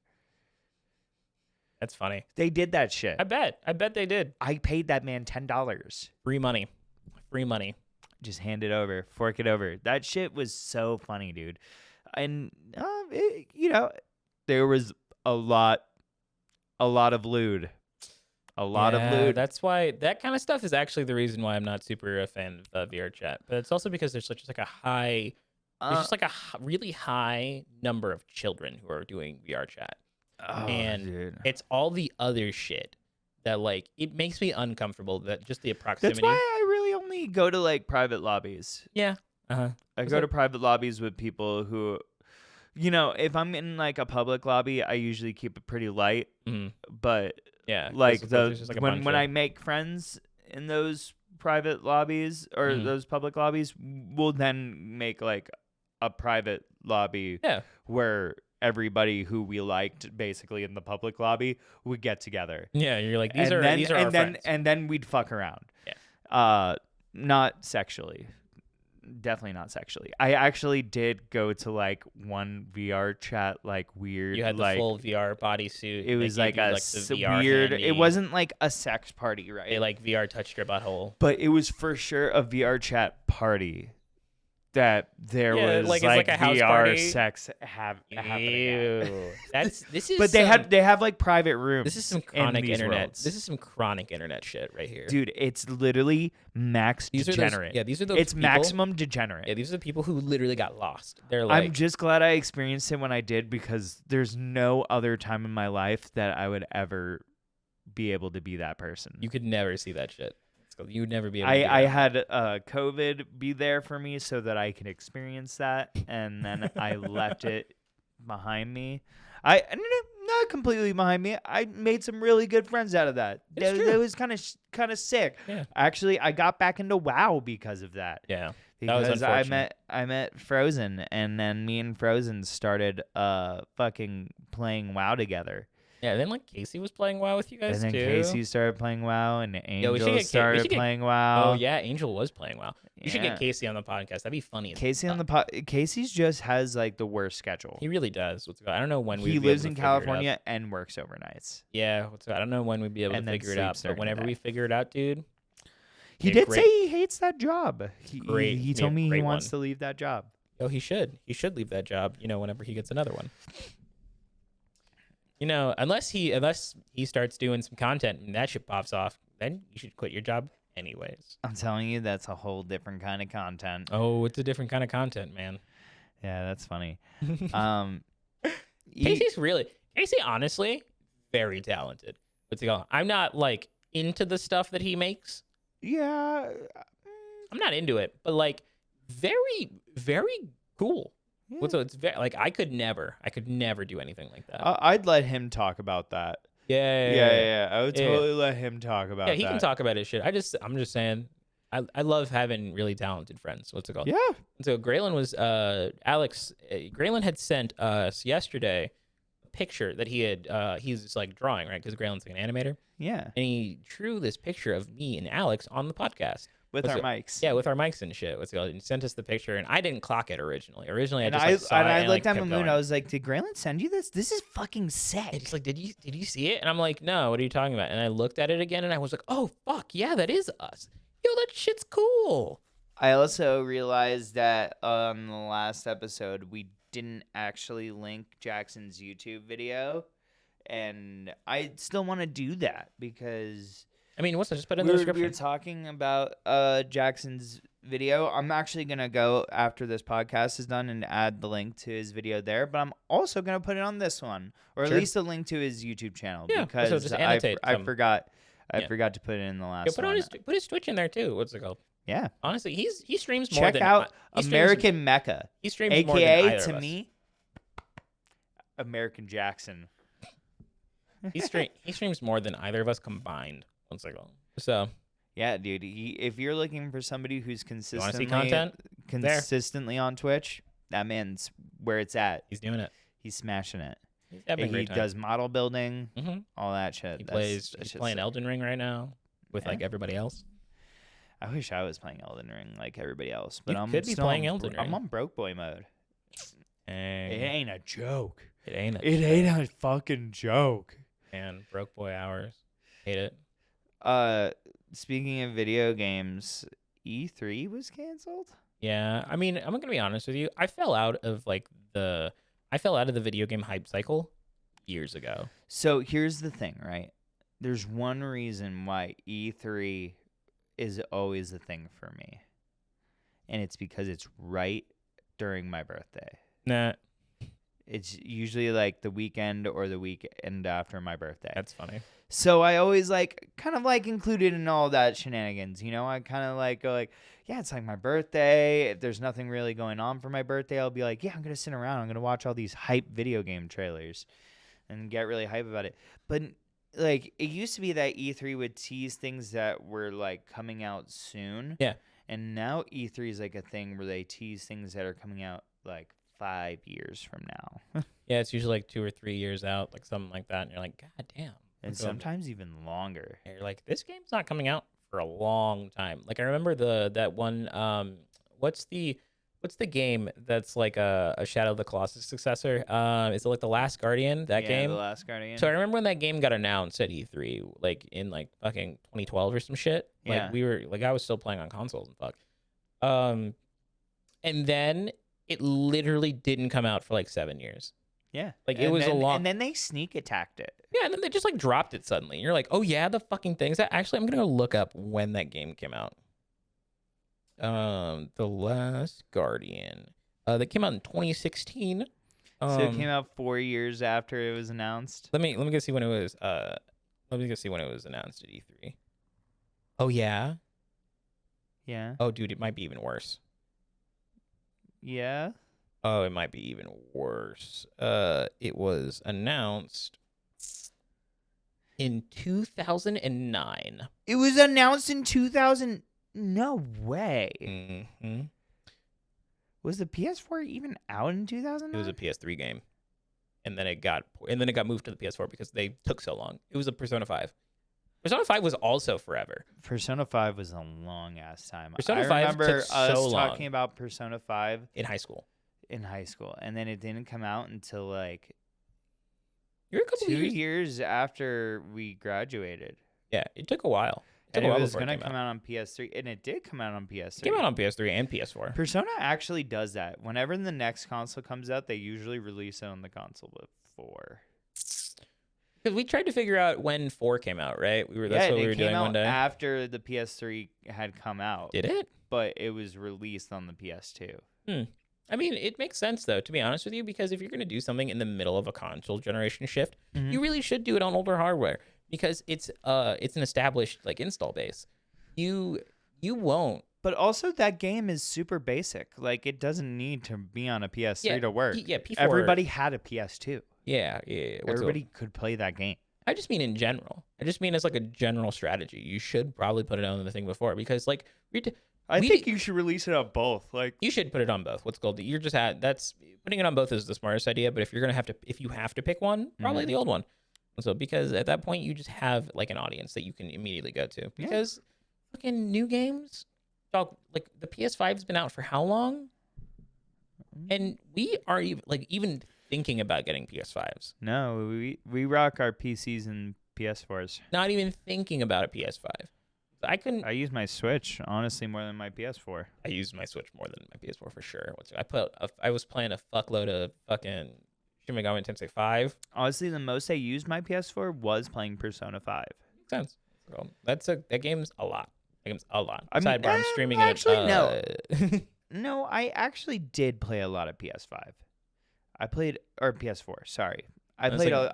That's funny. They did that shit. I bet they did. I paid that man $10. Free money. Just hand it over, fork it over. That shit was so funny, dude. And there was a lot of lewd. A lot of lewd. That's why that kind of stuff is actually the reason why I'm not super a fan of VR chat. But it's also because there's such like a high, there's just like a really high number of children who are doing VR chat, and dude. it's all the other shit that like it makes me uncomfortable. That just the proximity. That's why I really only go to like private lobbies. Yeah. I go to private lobbies with people who, if I'm in like a public lobby, I usually keep it pretty light. But yeah, like there's just, like, when I make friends in those private lobbies or those public lobbies, we'll then make like a private lobby where everybody who we liked basically in the public lobby would get together. Yeah, you're like these are our friends. And then we'd fuck around. Yeah. Not sexually. Definitely not sexually. I actually did go to like one VR chat, like weird. You had the like, full VR bodysuit. It was like a the VR weird. handy. It wasn't like a sex party, right? They like VR touched your butthole. But it was for sure a VR chat party. That there was like, it's like a house VR party. sex happening. Ew. This is. But they have like private rooms. This is some chronic internet. Worlds. This is some chronic internet shit right here, dude. It's literally max degenerate. These are those. It's people, maximum degenerate. Yeah, these are the people who literally got lost. They're like. I'm just glad I experienced it when I did, because there's no other time in my life that I would ever be able to be that person. You could never see that shit. You would never be able to do I that. had COVID be there for me so that I could experience that, and then I left it behind me. Not completely behind me. I made some really good friends out of that. That was kind of sick. Yeah. Actually, I got back into WoW because of that. Yeah. Because that was unfortunate. I met Frozen, and then me and Frozen started fucking playing WoW together. Yeah, then like Casey was playing WoW with you guys too. And then too. Casey started playing WoW, and Angel started playing WoW. Oh yeah, Angel was playing WoW. You should get Casey on the podcast. That'd be funny. Casey's just has like the worst schedule. He really does. I don't know when he lives in California and works overnights. Yeah, I don't know when we'd be able to figure it out. But whenever we figure it out, dude. He did say he hates that job. He told me he wants to to leave that job. Oh, he should. He should leave that job. Whenever he gets another one. Unless he starts doing some content and that shit pops off, then you should quit your job anyways. I'm telling you, that's a whole different kind of content. Oh, it's a different kind of content, man. Yeah, that's funny. Casey, honestly, very talented. I'm not like into the stuff that he makes. Yeah. I'm not into it, but like very, very cool. Yeah. So it's very like I could never do anything like that. I'd let him talk about that. Yeah. I would totally let him talk about that. Yeah, he can talk about his shit. I'm just saying, I love having really talented friends. What's it called? Yeah. So Graylin was Graylin had sent us yesterday a picture that he had he's just like drawing, right? Because Graylin's like an animator. Yeah. And he drew this picture of me and Alex on the podcast. With our mics. Yeah, with our mics and shit. And he sent us the picture, and I didn't clock it originally. Originally, and I just saw it. I looked at Mahmoud, and I was like, "Did Graylin send you this? This is fucking sick." And he's like, "Did you see it?" And I'm like, "No, what are you talking about?" And I looked at it again, and I was like, "Oh fuck, yeah, that is us. Yo, that shit's cool." I also realized that on the last episode, we didn't actually link Jackson's YouTube video, and I still want to do that because. I mean, what's that? Just put it in the description. We were talking about Jackson's video. I'm actually going to go after this podcast is done and add the link to his video there, but I'm also going to put it on this one, or at least a link to his YouTube channel, because so just annotate I forgot to put it in the last one. Put his Twitch in there too. What's it called? Yeah. Honestly, he streams more than... Check out American Mecca. He streams more than either to of us. me, American Jackson. He streams more than either of us combined. One second. So Yeah, dude. If you're looking for somebody who's you want to see content? consistently on Twitch, that man's where it's at. He's doing it. He's smashing it. He's having a He great time. does model building, Mm-hmm. all that shit. He's playing Elden Ring right now with like everybody else. I wish I was playing Elden Ring like everybody else, but You I'm could be still playing on, Elden I'm Ring. on broke boy mode. It ain't a joke. It ain't a It ain't a fucking joke. Man, broke boy hours. Hate it. Speaking of video games, E3 was canceled. Yeah, I mean, I'm gonna be honest with you. I fell out of the video game hype cycle years ago. So here's the thing, right? There's one reason why E3 is always a thing for me, and it's because it's right during my birthday. Nah, It's usually like the weekend or the weekend after my birthday. that's funny. So I always kind of included in all that shenanigans, I kind of go yeah, it's like my birthday. If there's nothing really going on for my birthday, I'll be like, yeah, I'm going to sit around. I'm going to watch all these hype video game trailers and get really hype about it. But it used to be that E3 would tease things that were coming out soon. Yeah. And now E3 is a thing where they tease things that are coming out 5 years from now. Yeah, it's usually 2 or 3 years out, something like that, and you're like, God damn. And sometimes even longer. And you're like, this game's not coming out for a long time. I remember that one. What's the game that's like a Shadow of the Colossus successor? Is it The Last Guardian? That game. The Last Guardian. So I remember when that game got announced at E3, in fucking 2012 or some shit. Yeah. We were I was still playing on consoles and fuck. And then it literally didn't come out for 7 years. Yeah. It was a long. And then they sneak attacked it. Yeah, and then they just dropped it suddenly. And you're like, oh yeah, the fucking things. Actually, I'm gonna go look up when that game came out. The Last Guardian. That came out in 2016. So it came out 4 years after it was announced. Let me go see when it was. Let me go see when it was announced at E3. Oh yeah. Yeah. Oh dude, it might be even worse. Yeah. Oh, it might be even worse. It was announced in 2009. It was announced in 2000. No way. Mm-hmm. Was the PS4 even out in 2009? It was a PS3 game, and then it got moved to the PS4 because they took so long. It was a Persona 5. Persona 5 was also forever. Persona 5 was a long ass time. Persona 5 remember took us so long. talking about Persona 5 In high school. And then it didn't come out until You're a couple 2 years. years after we graduated. Yeah, it took a while. And it was going to come out on PS3, and it did come out on PS3. It came out on PS3 and PS4. Persona actually does that. Whenever the next console comes out, they usually release it on the console before. Because we tried to figure out when 4 came out, right? That's what we were doing one day. After the PS3 had come out. Did it? But it was released on the PS2. I mean, it makes sense, though, to be honest with you, because if you're going to do something in the middle of a console generation shift, you really should do it on older hardware because it's an established install base. You won't. But also, that game is super basic. It doesn't need to be on a PS3 to work. Yeah, P4. Everybody had a PS2. Yeah. Everybody could play that game. I just mean in general. I just mean as a general strategy. You should probably put it on the thing before because I think you should release it on both. You should put it on both. What's called you're just that's putting it on both is the smartest idea. But if you have to pick one, probably the old one. So because at that point you just have an audience that you can immediately go to. Because fucking new games, dog, the PS5's been out for how long? And we are even thinking about getting PS5s. No, we rock our PCs and PS4s. Not even thinking about a PS5. I use my Switch honestly more than my PS4. I use my Switch more than my PS4 for sure. I was playing a fuckload of fucking Shin Megami Tensei 5. Honestly, the most I used my PS4 was playing Persona 5. Makes sense. Well, that game's a lot. That game's a lot. I'm streaming actually, it. No. No, I actually did play a lot of PS5. Or PS4. Sorry, I played a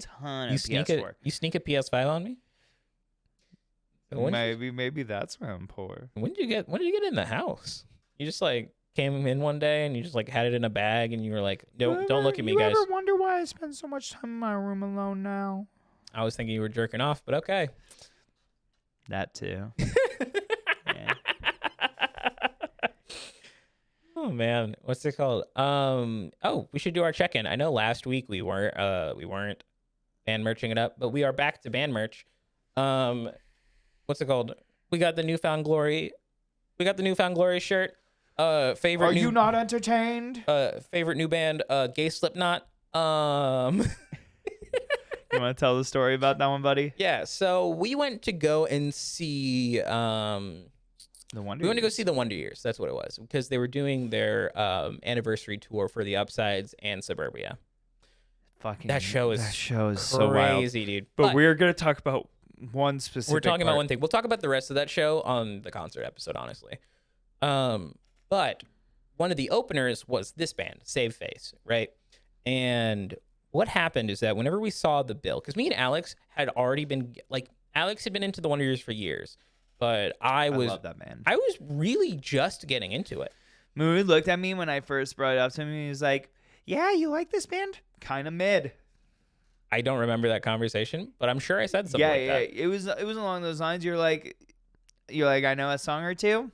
ton of PS4. You sneak a PS5 on me? Maybe that's why I'm poor. When did you get in the house? You just came in one day and you just like had it in a bag and you were like, don't look at me, guys. You ever wonder why I spend so much time in my room alone now? I was thinking you were jerking off, but okay. That too. Yeah. Oh man, what's it called? We should do our check-in. I know last week we weren't band merching it up, but we are back to band merch. What's it called? We got the Newfound Glory. We got the Newfound Glory shirt. Favorite. Are you not entertained? Favorite new band, Gay Slipknot. You want to tell the story about that one, buddy? Yeah. So we went to go and see. The Wonder. We went to go see the Wonder Years. That's what it was, because they were doing their anniversary tour for the Upsides and Suburbia. That show is so wild, crazy, dude. But we're gonna talk about one specific. We're talking about one thing. We'll talk about the rest of that show on the concert episode, honestly. But one of the openers was this band, Save Face, right? And what happened is that whenever we saw the bill, because me and Alex had already been Alex had been into the Wonder Years for years. But I love that man. I was really just getting into it. Mahmoud looked at me when I first brought it up to him. He was like, "Yeah, you like this band? Kind of mid." I don't remember that conversation, but I'm sure I said something like that. Yeah. It was along those lines. You're like, I know a song or two.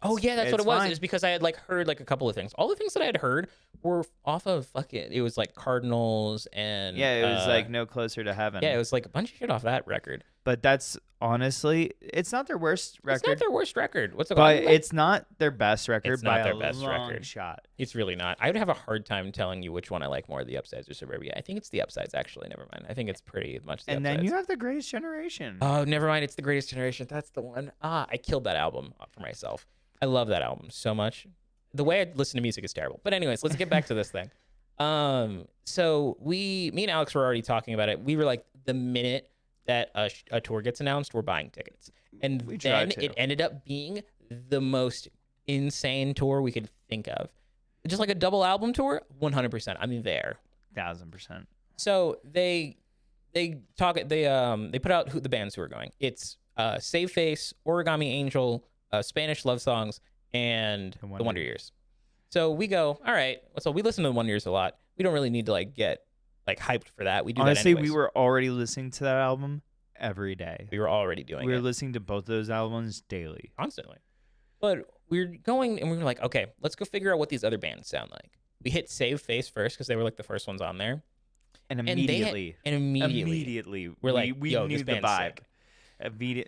Oh yeah, that's what it was. Fine. It was because I had heard a couple of things. All the things that I had heard were off of it was like Cardinals and it was No Closer to Heaven. Yeah, it was like a bunch of shit off that record. But that's honestly, it's not their worst record. It's not their worst record. What's it called? But it's not their best record. It's not by their a best long record. Shot. It's really not. I would have a hard time telling you which one I like more, the Upsides or Suburbia. I think it's the Upsides, actually. Never mind. I think it's pretty much the And Upsides. then you have The Greatest Generation. Oh, never mind. It's The Greatest Generation. That's the one. I killed that album for myself. I love that album so much. The way I listen to music is terrible. But anyways, let's get back to this thing. So me and Alex were already talking about it. We were like, the minute that a tour gets announced, we're buying tickets. And then it ended up being the most insane tour we could think of. Just like a double album tour, 100%. I'm there. 1000%. So they put out the bands who are going. It's Save Face, Origami Angel, Spanish Love Songs, and the Wonder Years. So we go, all right. So we listen to the Wonder Years a lot. We don't really need to get hyped for that. We do Honestly, that anyways. We were already listening to that album every day. We were already doing it. We were listening to both of those albums daily. Constantly. But we were going and we were like, okay, let's go figure out what these other bands sound like. We hit Save Face first because they were the first ones on there. And immediately we're like, we yo, knew this the band's vibe. sick.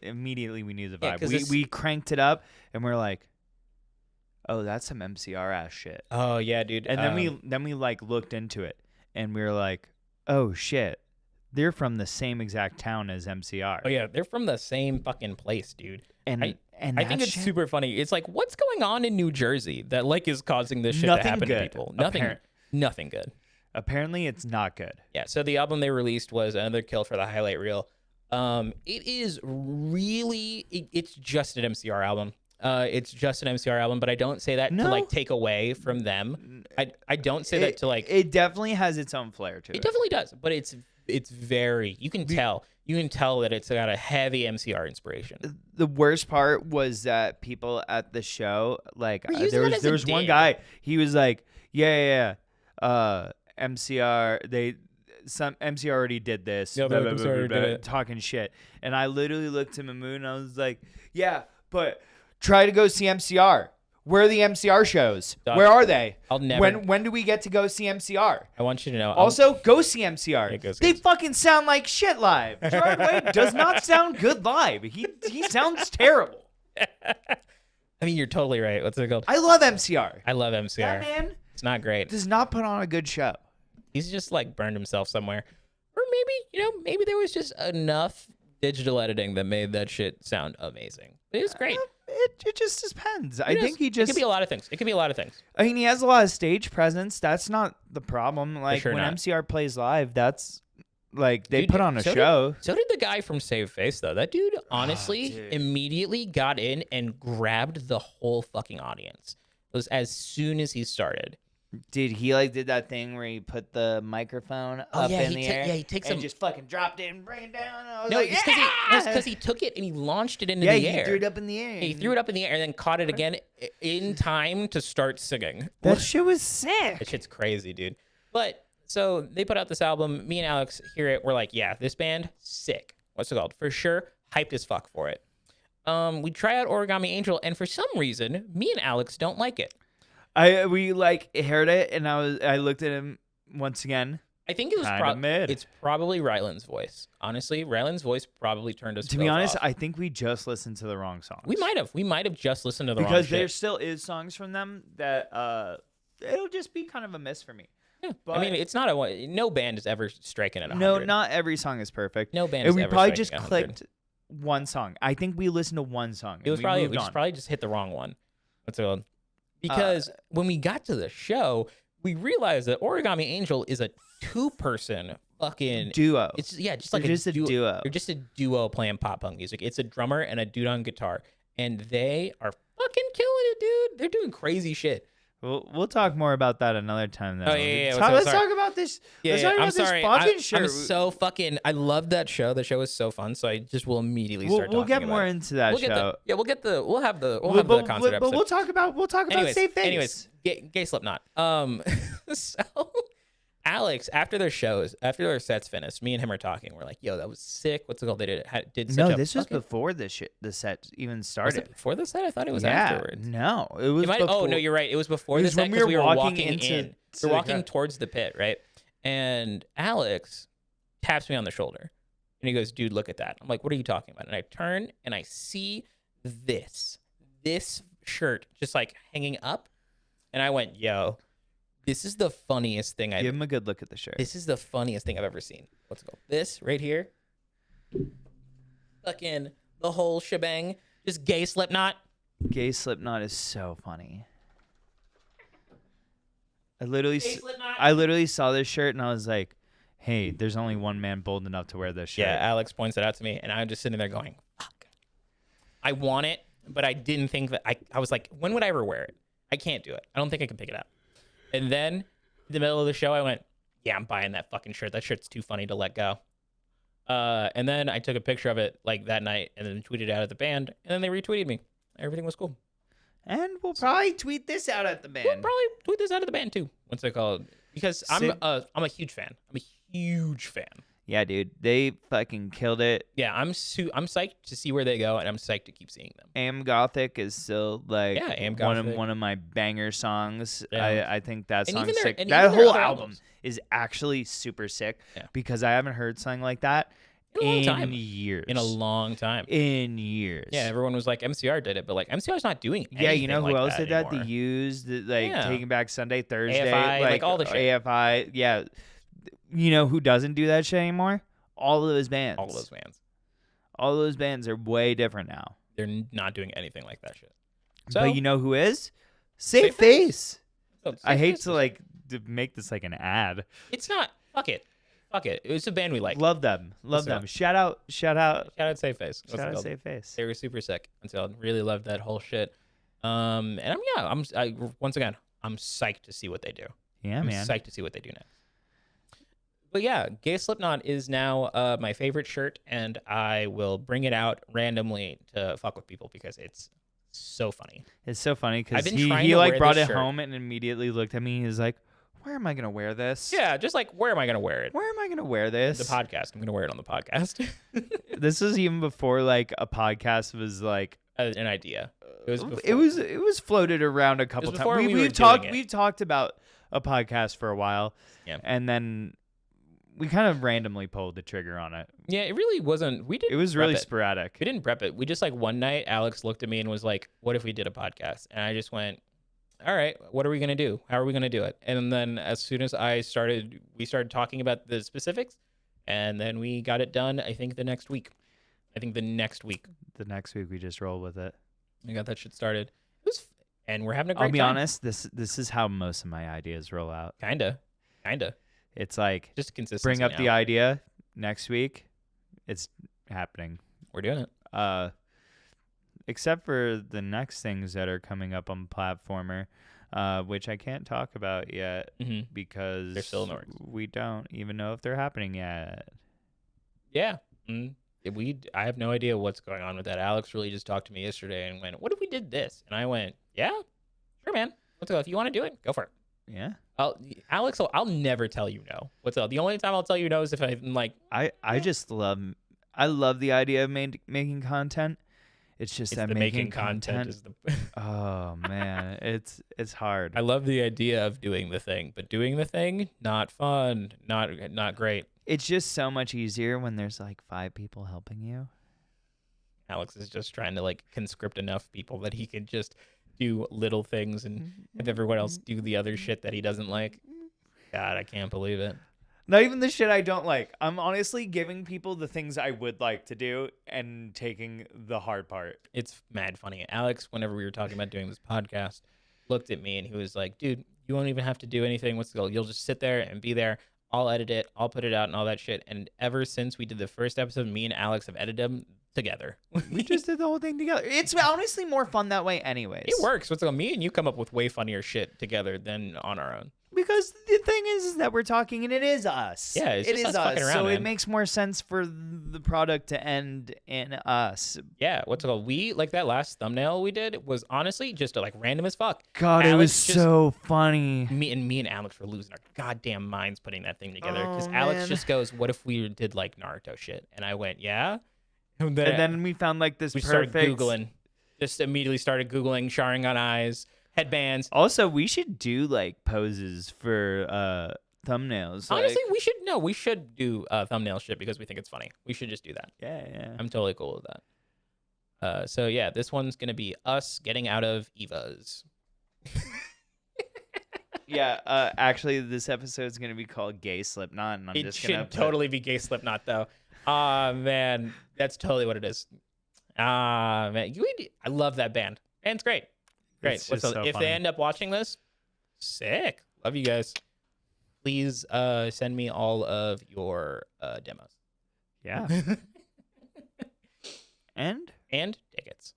Immediately we knew the Yeah, vibe. We cranked it up and we're like, oh, that's some MCR ass shit. Oh yeah, dude. And then we looked into it and we were like, oh shit, they're from the same exact town as MCR. Oh yeah, they're from the same fucking place, dude. And I think it's super funny. It's like, what's going on in New Jersey that is causing this shit to happen to people? Nothing good. Apparently, it's not good. Yeah. So the album they released was Another Kill for the Highlight Reel. It is really, it's just an MCR album. It's just an MCR album, but I don't say that to take away from them. I don't say that to It definitely has its own flair to it. It definitely does, but it's very. You can tell that it's got a heavy MCR inspiration. The worst part was that people at the show, there was one dig. guy. He was like, yeah. MCR, MCR already did this. Yeah, blah, MCR already did it. Talking shit. And I literally looked to Mahmoud and I was like, yeah, but try to go see MCR. Where are the MCR shows? Dog, where are they? I'll never. When do we get to go see MCR? I want you to know. Also, go see MCR. Yeah, go see they MCR. fucking sound like shit live. Gerard Way does not sound good live. He sounds terrible. I mean, you're totally right. What's it called? I love MCR. I love MCR. That man It's not great. does not put on a good show. He's just burned himself somewhere. Or maybe there was just enough digital editing that made that shit sound amazing. It was great. It just depends. I think he just. It could be a lot of things. I mean, he has a lot of stage presence. That's not the problem. Like sure when not. MCR plays live, that's they Dude, put on a so show. So did the guy from Save Face, though. That dude honestly immediately got in and grabbed the whole fucking audience. It was as soon as he started. Dude, he like did that thing where he put the microphone up in the air. Yeah, he takes and him. just fucking dropped it and bring it down. And I was No, like, it's because he took it and he launched it into yeah, the he air. threw it up in the air. He threw it up in the air and then caught it again in time to start singing. That shit was sick. That shit's crazy, dude. But so they put out this album. Me and Alex hear it. We're like, yeah, this band, sick. What's it called? For sure, hyped as fuck for it. We try out Origami Angel, and for some reason, me and Alex don't like it. We like heard it, and I looked at him once again. I think it was mid. It's probably Ryland's voice. Honestly, Ryland's voice probably turned us. To be honest, off. I think we just listened to the wrong songs. We might have just listened to the wrong because shit. there still is songs from them that it'll just be kind of a miss for me. Yeah. But I mean, it's not no band is ever striking at 100. no, not every song is perfect. No band. And is we ever probably striking just at 100. clicked one song. I think we listened to one song. It was we probably moved we on. just probably just hit the wrong one. What's it called? Because when we got to the show, we realized that Origami Angel is a 2-person fucking duo. It's just like They're just a duo. They're just a duo playing pop punk music. It's a drummer and a dude on guitar, and they are fucking killing it, dude. They're doing crazy shit. We'll talk more about that another time, though. Oh, yeah. Let's talk about this. let's talk about I'm sorry. This fucking shirt. I'm so fucking. I love that show. The show was so fun. So I just will immediately start. We'll talking get more about into that show. We'll have the concert episode. But we'll talk about Safe Face. Anyways, gay Slipknot. So Alex, after their sets finished, me and him are talking. We're like, "Yo, that was sick." What's it called? They did such No, a this was fucking- before the set even Was started. it before the set? I thought it was yeah, afterwards. no, it was. Oh no, you're right. It was before It the was set when because we we were were walking walking into- in. to We're the walking crowd. towards the pit, right? And Alex taps me on the shoulder, and he goes, "Dude, look at that." I'm like, "What are you talking about?" And I turn and I see this shirt just like hanging up, and I went, "Yo, this is the funniest thing I've." Give him a good look at the shirt. This is the funniest thing I've ever seen. What's it called? This right here. Fucking the whole shebang. Just gay Slipknot. Gay Slipknot is so funny. I literally saw this shirt and I was like, "Hey, there's only one man bold enough to wear this shirt." Yeah, Alex points it out to me, and I'm just sitting there going, "Fuck, I want it," but I didn't think that I was like, "When would I ever wear it? I can't do it. I don't think I can pick it up." And then in the middle of the show, I went, "Yeah, I'm buying that fucking shirt. That shirt's too funny to let go." And then I took a picture of it like that night, and then tweeted it out at the band, and then they retweeted me. Everything was cool. And we'll probably tweet this out at the band. We'll probably tweet this out of the band too. What's it called? Because I'm a huge fan. I'm a huge fan. Yeah, dude, they fucking killed it. Yeah, I'm psyched to see where they go, and I'm psyched to keep seeing them. Am Gothic is still like Am one Gothic. of my banger songs. Yeah. I think that And song's even their- sick. and That even their whole other album albums. is actually super sick Yeah. because I haven't heard something like that In a long time. years. In a long time. In years. Yeah, everyone was like, MCR did it, but like MCR's not doing anything. Yeah, you know who like else did that? anymore. The Used, like Yeah. Taking Back Sunday, Thursday, AFI, like, all the shit. AFI. Yeah, you know who doesn't do that shit anymore? All of those bands. All those bands. All those bands are way different now. They're not doing anything like that shit. So, But you know who is? Safe Safe Face. so I hate Face to is- like to make this like an ad. It's not. Fuck it. It's a band we like. Love them. Love Listen them. Shout out. Shout out Safe Face. What's it Shout out called? Safe Face. They were super sick. And so I really loved that whole shit. And once again, I'm psyched to see what they do. Yeah, I'm man. psyched to see what they do next. But yeah, Gay Slipknot is now my favorite shirt, and I will bring it out randomly to fuck with people because it's so funny. It's so funny I've because been he trying to like wear brought this it shirt. home and immediately looked at me. He was like, "Where am I gonna wear this? Yeah, just like, where am I going to wear it? Where am I gonna wear this?" The podcast. I'm going to wear it on the podcast. This was even before like a podcast was like An idea. It was. it was floated around a couple before times. we were We've talked doing it. we've talked about a podcast for a while. Yeah. And then we kind of randomly pulled the trigger on it. Yeah, it really wasn't. We didn't. It was prep really it. sporadic. We didn't prep it. We just like one night, Alex looked at me and was like, "What if we did a podcast?" And I just went, "All right, what are we gonna do? How are we gonna do it?" And then as soon as we started talking about the specifics, and then we got it done. I think the next week. The next week we just roll with it. We got that shit started. It was, and we're having a great I'll time. be honest, this is how most of my ideas roll out. Kinda. It's like Just consistency. bring up the now. idea next week. It's happening. We're doing it. Except for the next things that are coming up on Platformer. which I can't talk about yet because They're still in the works. we don't even know if they're happening yet. Yeah. I have no idea what's going on with that. Alex really just talked to me yesterday and went, "What if we did this?" And I went, "Yeah, sure, man. What's up? If you want to do it, go for it." Yeah. Alex, I'll never tell you no. What's up? The only time I'll tell you no is if I'm like, I just love the idea of making content. It's just that the making content is the. Oh man, it's hard. I love the idea of doing the thing, but doing the thing, not fun, not great. It's just so much easier when there's like 5 people helping you. Alex is just trying to like conscript enough people that he can just do little things and have everyone else do the other shit that he doesn't like. God, I can't believe it. Not even the shit I don't like. I'm honestly giving people the things I would like to do and taking the hard part. It's mad funny. Alex, whenever we were talking about doing this podcast, looked at me and he was like, "Dude, you won't even have to do anything. What's the goal? You'll just sit there and be there. I'll edit it. I'll put it out and all that shit." And ever since we did the first episode, me and Alex have edited them together. We just did the whole thing together. It's honestly more fun that way anyways. It works. What's the goal? Me and you come up with way funnier shit together than on our own. Because the thing is that we're talking and it is us. Yeah, it's just us fucking around, so man. it makes more sense for the product to end in us. Yeah, what's it called? We like that last thumbnail we did was honestly just like random as fuck. God, Alex it was just, so funny. Me and Alex were losing our goddamn minds putting that thing together because Oh, Alex man. just goes, "What if we did like Naruto shit?" And I went, "Yeah." And And then we found like this we perfect. started Googling, just immediately started Googling Sharingan eyes, headbands. Also, we should do like poses for thumbnails. Honestly, we should do thumbnail shit because we think it's funny. We should just do that. Yeah. I'm totally cool with that. So yeah, this one's gonna be us getting out of Evas. Yeah, actually, this episode's gonna be called "Gay Slipknot," and I'm It just should gonna totally be Gay Slipknot though. Ah man, that's totally what it is. Ah man, I love that band. Band's great. Great. It's just so if funny. they end up watching this, sick. Love you guys. Please send me all of your demos. Yeah, and tickets.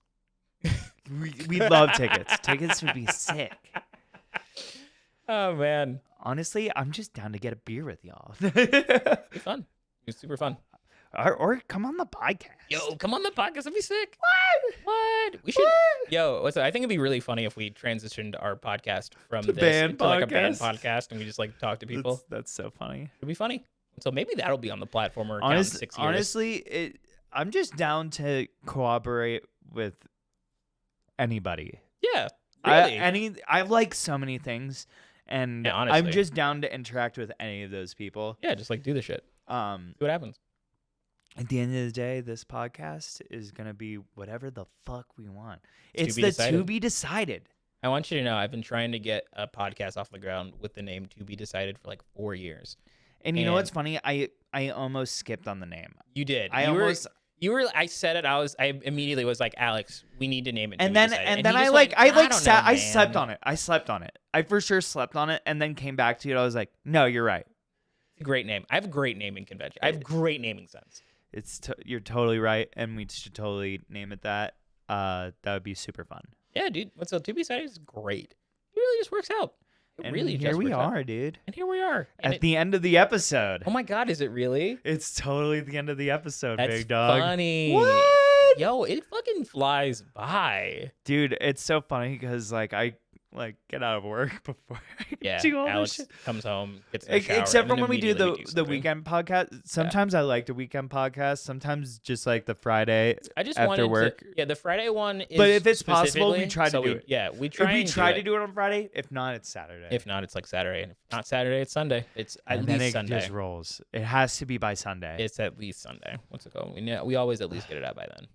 we love tickets. Tickets would be sick. Oh man, Honestly, I'm just down to get a beer with y'all. it'd be fun. It's super fun. or come on the podcast. Yo, come on the podcast. That'd be sick. What? We should. Yo, I think it'd be really funny if we transitioned our podcast from this band to like a band podcast. podcast and we just like talk to people. That's so funny. It'd be funny. So maybe that'll be on the platform or in 6 years. Honestly, I'm just down to cooperate with anybody. Yeah. Really. I like so many things, and Yeah, I'm honestly. just down to interact with any of those people. Yeah, just like do the shit. See what happens. At the end of the day, this podcast is gonna be whatever the fuck we want. To It's be the decided. to be decided. I want you to know I've been trying to get a podcast off the ground with the name To Be Decided for like 4 years. And you know And- what's funny? I almost skipped on the name. You did. I said it. I immediately was like, Alex, we need to name it. To And Be then Decided. and he then I just like went, I like don't sat know, I man." slept on it. I slept on it. I for sure slept on it and then came back to it. I was like, no, you're right. Great name. I have great naming convention. I have great naming sense. You're totally right, and we should totally name it that. That would be super fun. Yeah, dude. What's up? To Be Decided is great. It really just works out. It And really here just we works out. are, dude. And here we are. And At the end of the episode. oh my God, is it really? It's totally the end of the episode, That's big dog. funny. What? Yo, it fucking flies by. Dude, it's so funny because like I get out of work before I Yeah, do all Alex this shit. comes home, gets in the shower, Except and for then when we do immediately the something. weekend podcast. Sometimes I like the weekend podcast. Sometimes just like the Friday I just after wanted work. yeah, the Friday one is But if it's possible, we specifically- try to so do we- it. Yeah, we try. we and try do to it. do it on Friday. If not, it's Saturday. If not, it's like Saturday. And if not Saturday, it's Sunday. It's at and then least it Sunday. just rolls. It has to be by Sunday. It's at least Sunday. What's it called? We always at least get it out by then.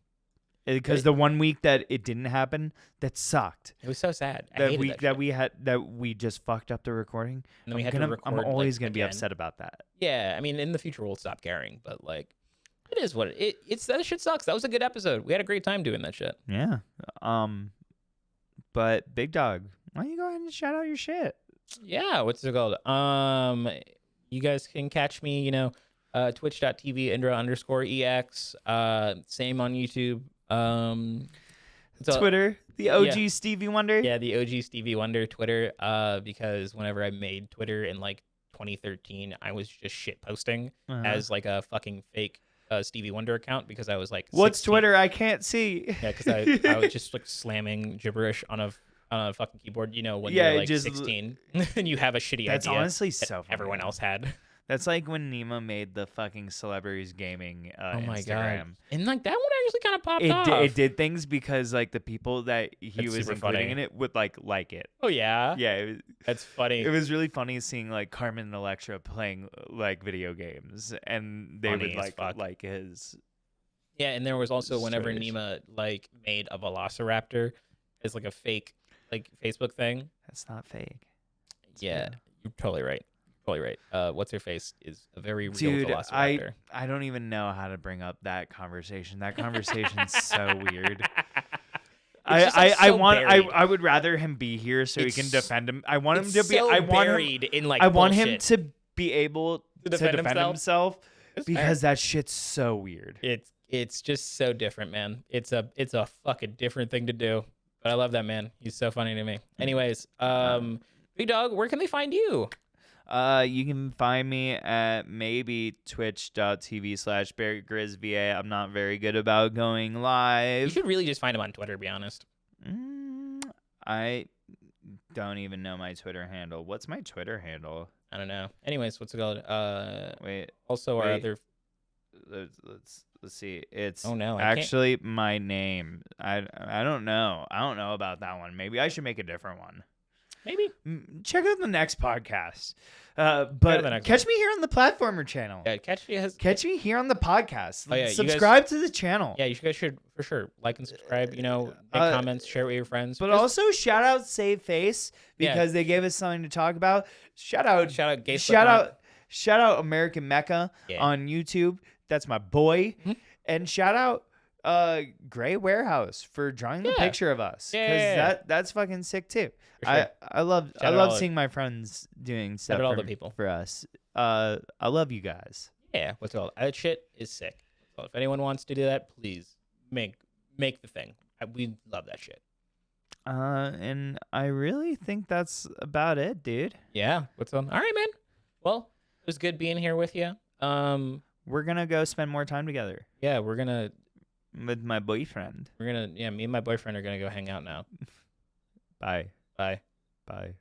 Because the one week that it didn't happen, that sucked. It was so sad. I That hated week that that shit. we just fucked up the recording. And then we I'm had gonna- to record. I'm always like, gonna be again. upset about that. Yeah, I mean, in the future we'll stop caring, but like, it is what it's. That shit sucks. That was a good episode. We had a great time doing that shit. Yeah. But Big Dog, why don't you go ahead and shout out your shit? Yeah, what's it called? You guys can catch me, twitch.tv Indra_EX. Same on YouTube. So Twitter, The OG Stevie Wonder? Yeah, the OG Stevie Wonder Twitter. Because whenever I made Twitter in like 2013, I was just shit posting as like a fucking fake Stevie Wonder account because I was like, what's 16. Twitter? I can't see. Yeah, because I was just like slamming gibberish on a fucking keyboard. You know, when you're like 16 and you have a shitty idea. That's honestly that so funny. everyone else had. That's like when Nima made the fucking celebrities gaming Oh my Instagram. God. And like that one actually kind of popped off. It did things because like the people that he was super including funny. in it would like it. Oh yeah. Yeah, That's funny. it was really funny seeing like Carmen and Electra playing like video games, and they Funny would as fuck. like his. Yeah, and there was also whenever Strange. Nima like made a Velociraptor as like a fake like Facebook thing. That's not fake. It's Yeah, real. you're totally right. Totally right. What's her face is a very real Dude, Velociraptor. I don't even know how to bring up that conversation. That conversation's so weird. It's just, like, so buried. I would rather him be here so he can defend him. I want him It's to be so I want him buried in like I want him bullshit. to be able to defend himself It's because fair. that shit's so weird. It's just so different, man. It's a fucking different thing to do. But I love that man. He's so funny to me. Anyways, Big Dog, where can they find you? You can find me at maybe twitch.tv/BarrettGrizzVA. I'm not very good about going You live. should really just find him on Twitter, to be honest. I don't even know my Twitter handle. What's my Twitter handle? I don't know. Anyways, what's it called? Wait, Also our wait. other. let's see. It's Oh no, I can't. actually my name. I don't know. I don't know about that one. Maybe I should make a different one. Maybe. Check out the next podcast. the But next catch me here on the Platformer channel. Yeah, catch Catch me here on the podcast. Oh, yeah, you Subscribe to the channel. Yeah, you guys should for sure like and subscribe. You know, make comments, share it with your friends. But Just also shout out Save Face because they gave us something to talk about. Shout out Gay shout out American Mecca Yeah. on YouTube. That's my boy. Mhm. And shout out Gray Warehouse for drawing the Yeah. picture of us. Yeah, Because yeah, yeah. that's fucking sick too. For sure. I love Shout out all seeing my friends doing stuff out all for, the people. for us. I love you guys. Yeah, what's it called? That shit is sick. So if anyone wants to do that, please make the thing. We love that shit. And I really think that's about it, dude. Yeah. What's on? All right, man. Well, it was good being here with you. We're gonna go spend more time together Yeah, we're gonna with my boyfriend. me and my boyfriend are gonna go hang out now. Bye. Bye. Bye.